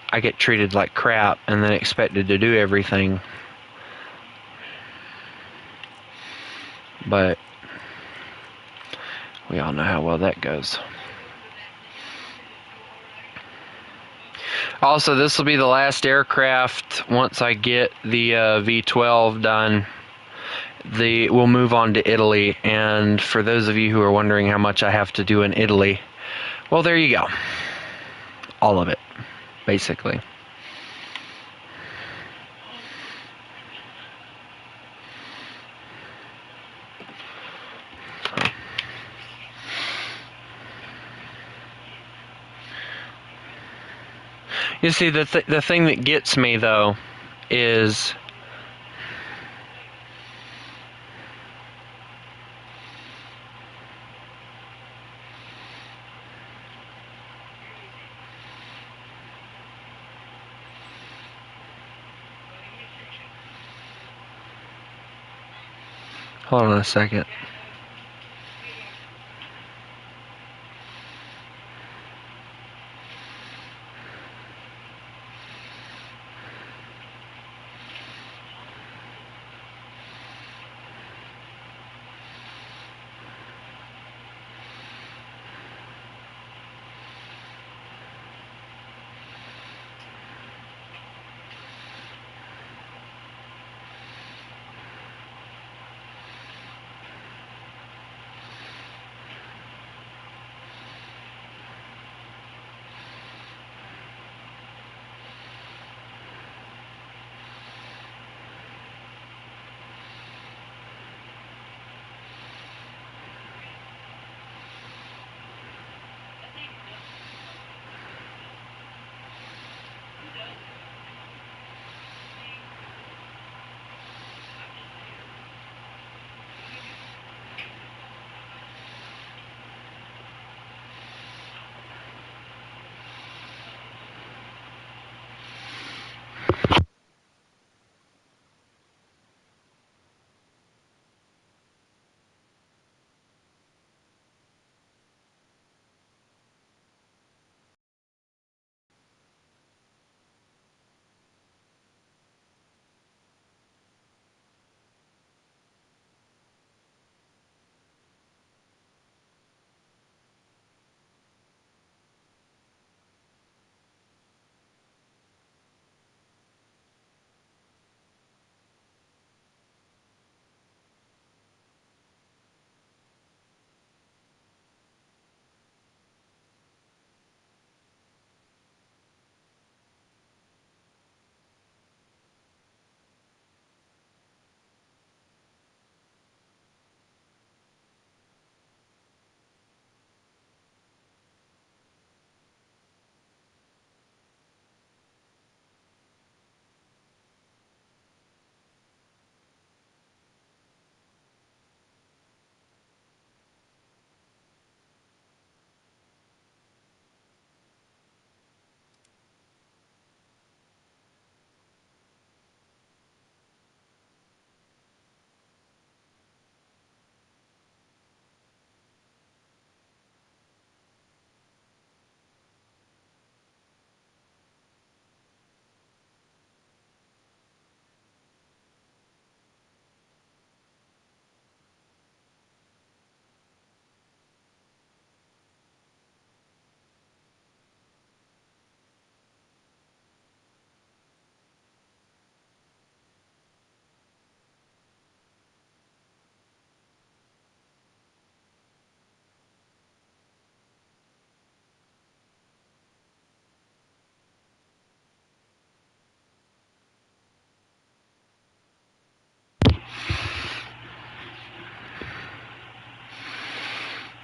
I get treated like crap and then expected to do everything. But we all know how well that goes. Also, this will be the last aircraft once I get the V12 done. We'll move on to Italy, and for those of you who are wondering how much I have to do in Italy, well, there you go. All of it, basically. You see, the thing that gets me, though, is hold on a second.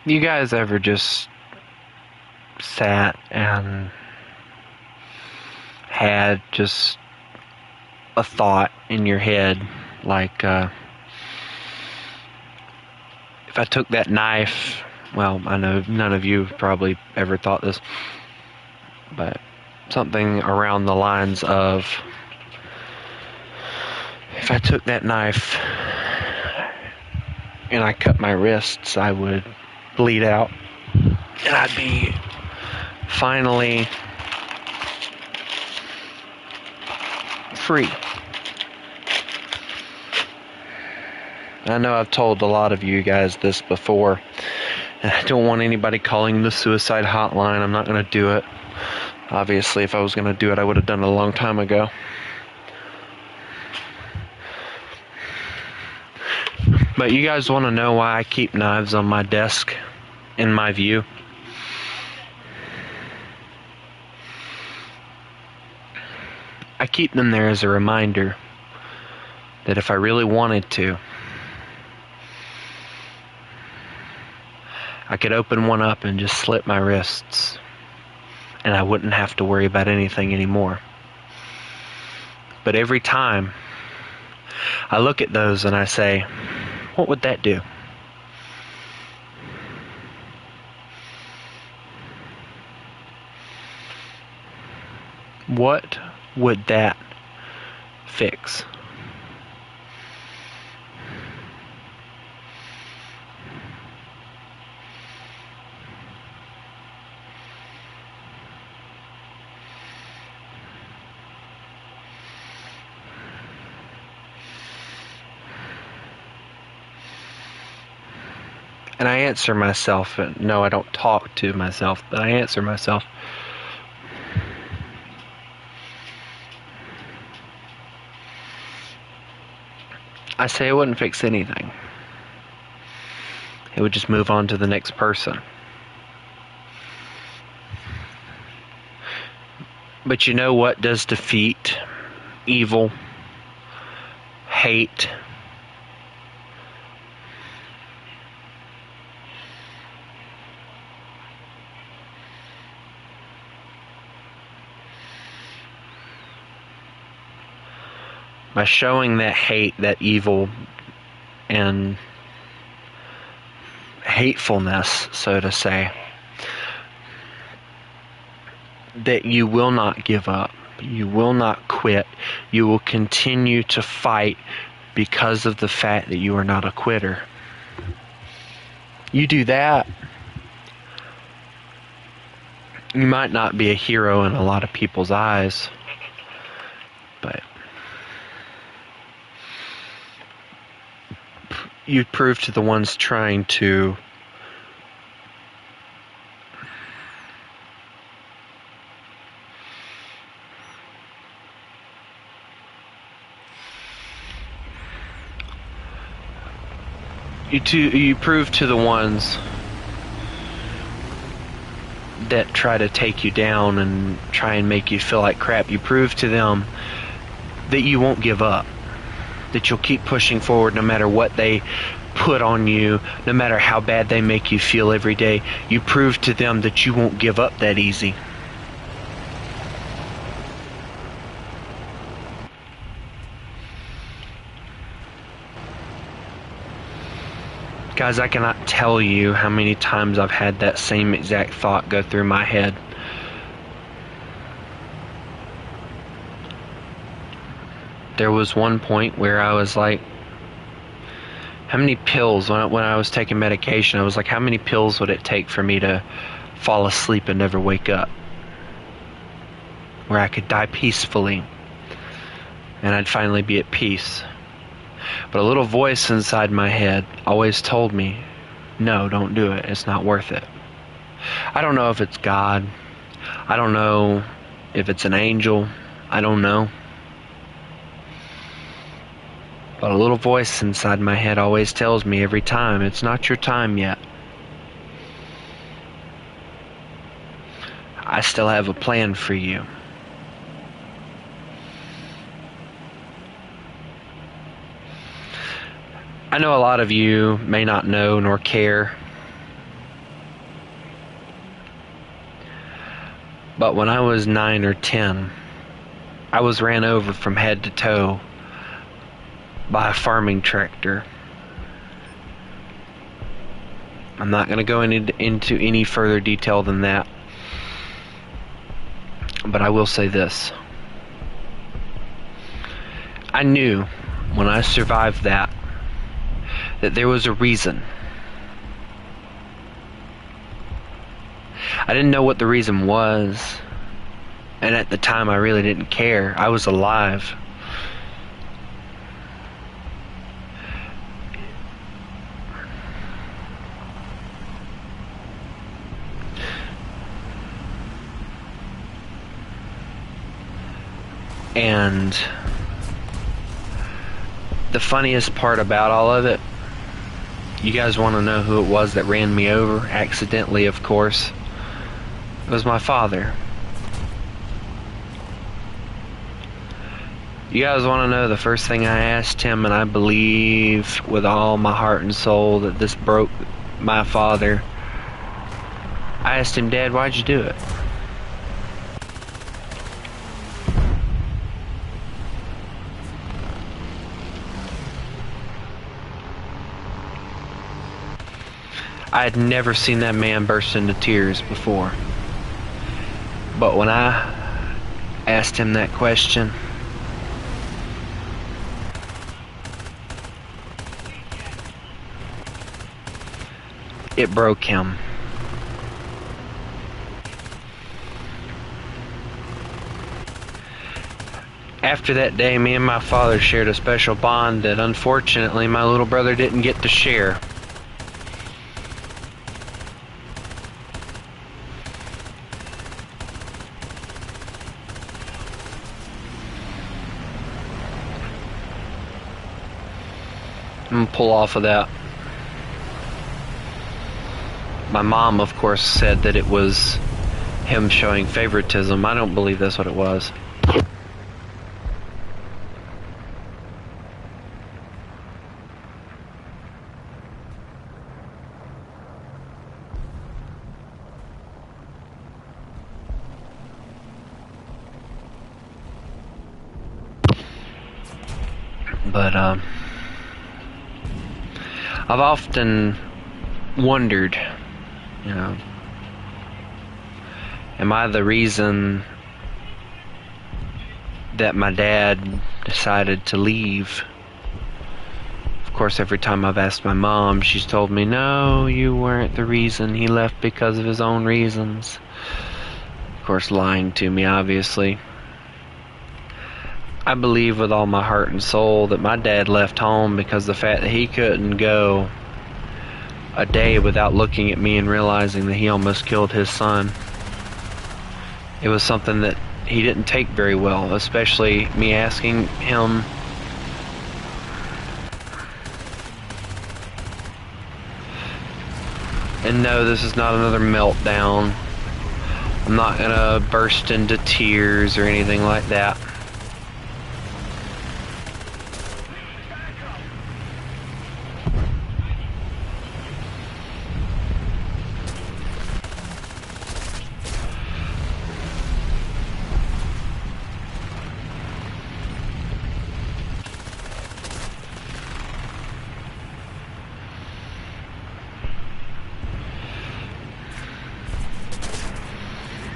You guys ever just sat and had just a thought in your head, like, if I took that knife, well, I know none of you have probably ever thought this, but something around the lines of, if I took that knife and I cut my wrists, I would bleed out, and I'd be finally free. I know I've told a lot of you guys this before, and I don't want anybody calling the suicide hotline. I'm not going to do it. Obviously, if I was going to do it, I would have done it a long time ago. But you guys want to know why I keep knives on my desk in my view? I keep them there as a reminder that if I really wanted to, I could open one up and just slit my wrists, and I wouldn't have to worry about anything anymore. But every time I look at those and I say, what would that do? What would that fix? And I answer myself, and no, I don't talk to myself, but I answer myself. I say it wouldn't fix anything. It would just move on to the next person. But you know what does defeat evil, hate, by showing that hate, that evil, and hatefulness, so to say, that you will not give up, you will not quit, you will continue to fight because of the fact that you are not a quitter. You do that, you might not be a hero in a lot of people's eyes, but you prove to the ones trying to you prove to the ones that try to take you down and try and make you feel like crap, you prove to them that you won't give up, that you'll keep pushing forward no matter what they put on you, no matter how bad they make you feel every day. You prove to them that you won't give up that easy. Guys, I cannot tell you how many times I've had that same exact thought go through my head. There was one point where I was like, how many pills, when I was taking medication, I was like, how many pills would it take for me to fall asleep and never wake up? Where I could die peacefully and I'd finally be at peace. But a little voice inside my head always told me, no, don't do it. It's not worth it. I don't know if it's God. I don't know if it's an angel. I don't know. But a little voice inside my head always tells me every time, it's not your time yet. I still have a plan for you. I know a lot of you may not know nor care But when I was 9 or 10, I was ran over from head to toe by a farming tractor. I'm not going to go into any further detail than that. But I will say this. I knew when I survived that there was a reason. I didn't know what the reason was. And at the time I really didn't care. I was alive. And the funniest part about all of it, you guys want to know who it was that ran me over? Accidentally, of course. It was my father. You guys want to know the first thing I asked him, and I believe with all my heart and soul that this broke my father. I asked him, Dad, why'd you do it? I had never seen that man burst into tears before. But when I asked him that question, it broke him. After that day, me and my father shared a special bond that unfortunately my little brother didn't get to share. I'm gonna pull off of that. My mom, of course, said that it was him showing favoritism. I don't believe that's what it was. But I've often wondered, you know, am I the reason that my dad decided to leave? Of course, every time I've asked my mom, she's told me, no, you weren't the reason. He left because of his own reasons. Of course, lying to me, obviously. I believe with all my heart and soul that my dad left home because the fact that he couldn't go a day without looking at me and realizing that he almost killed his son. It was something that he didn't take very well, especially me asking him and no, this is not another meltdown. I'm not gonna burst into tears or anything like that.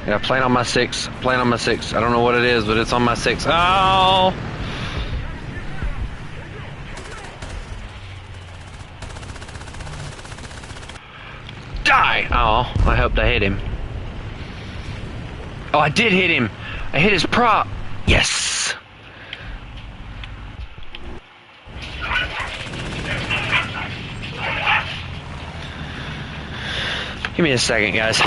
Yeah, playing on my 6. Playing on my 6. I don't know what it is, but it's on my 6. Oh! Die! Oh, I hoped I hit him. Oh, I did hit him! I hit his prop! Yes! Give me a second, guys.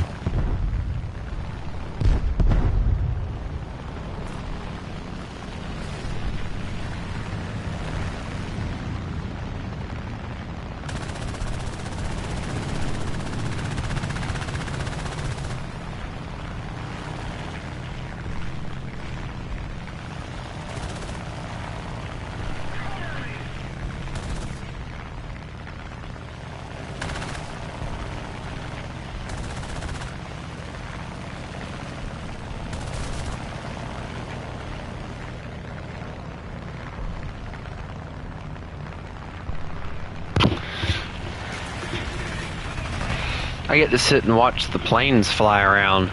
I get to sit and watch the planes fly around.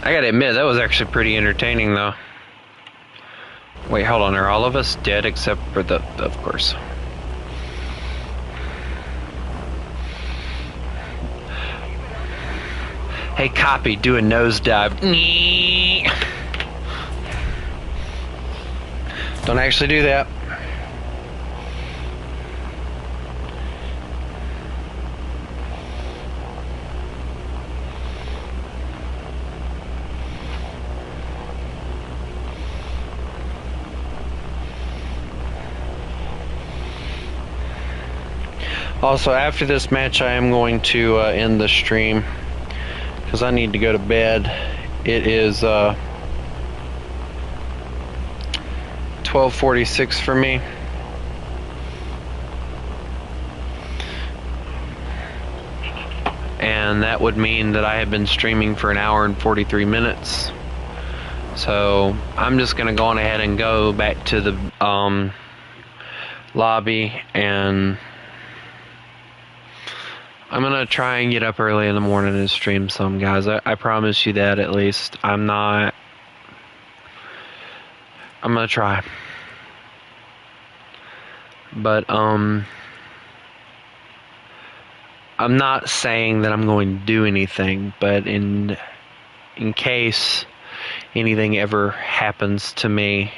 I gotta admit, that was actually pretty entertaining, though. Wait, hold on. Are all of us dead except for of course. Hey, copy, do a nosedive. Don't actually do that. Also, after this match, I am going to end the stream because I need to go to bed. It is 12:46 for me. And that would mean that I have been streaming for an hour and 43 minutes. So I'm just going to go on ahead and go back to the lobby, and I'm going to try and get up early in the morning and stream some, guys. I promise you that, at least. I'm going to try. But, I'm not saying that I'm going to do anything, but in case anything ever happens to me,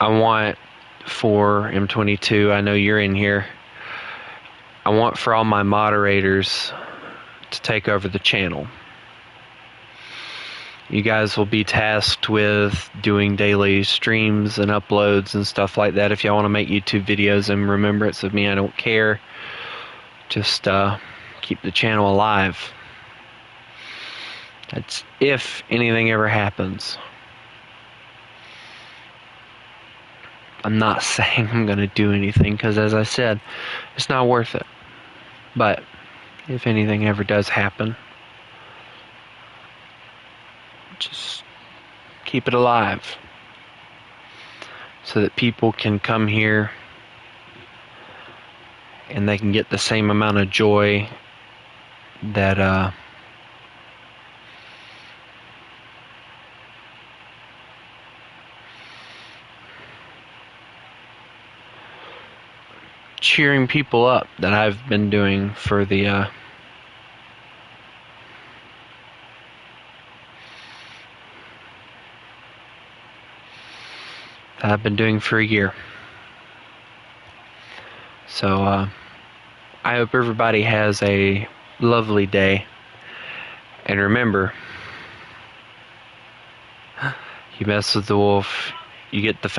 I want for M22, I know you're in here, I want for all my moderators to take over the channel. You guys will be tasked with doing daily streams and uploads and stuff like that. If y'all want to make YouTube videos in remembrance of me, I don't care. Just keep the channel alive. That's if anything ever happens. I'm not saying I'm going to do anything because, as I said, it's not worth it. But if anything ever does happen, just keep it alive so that people can come here and they can get the same amount of joy that cheering people up that I've been doing for the that I've been doing for a year. So I hope everybody has a lovely day, and remember, you mess with the wolf, you get the fame.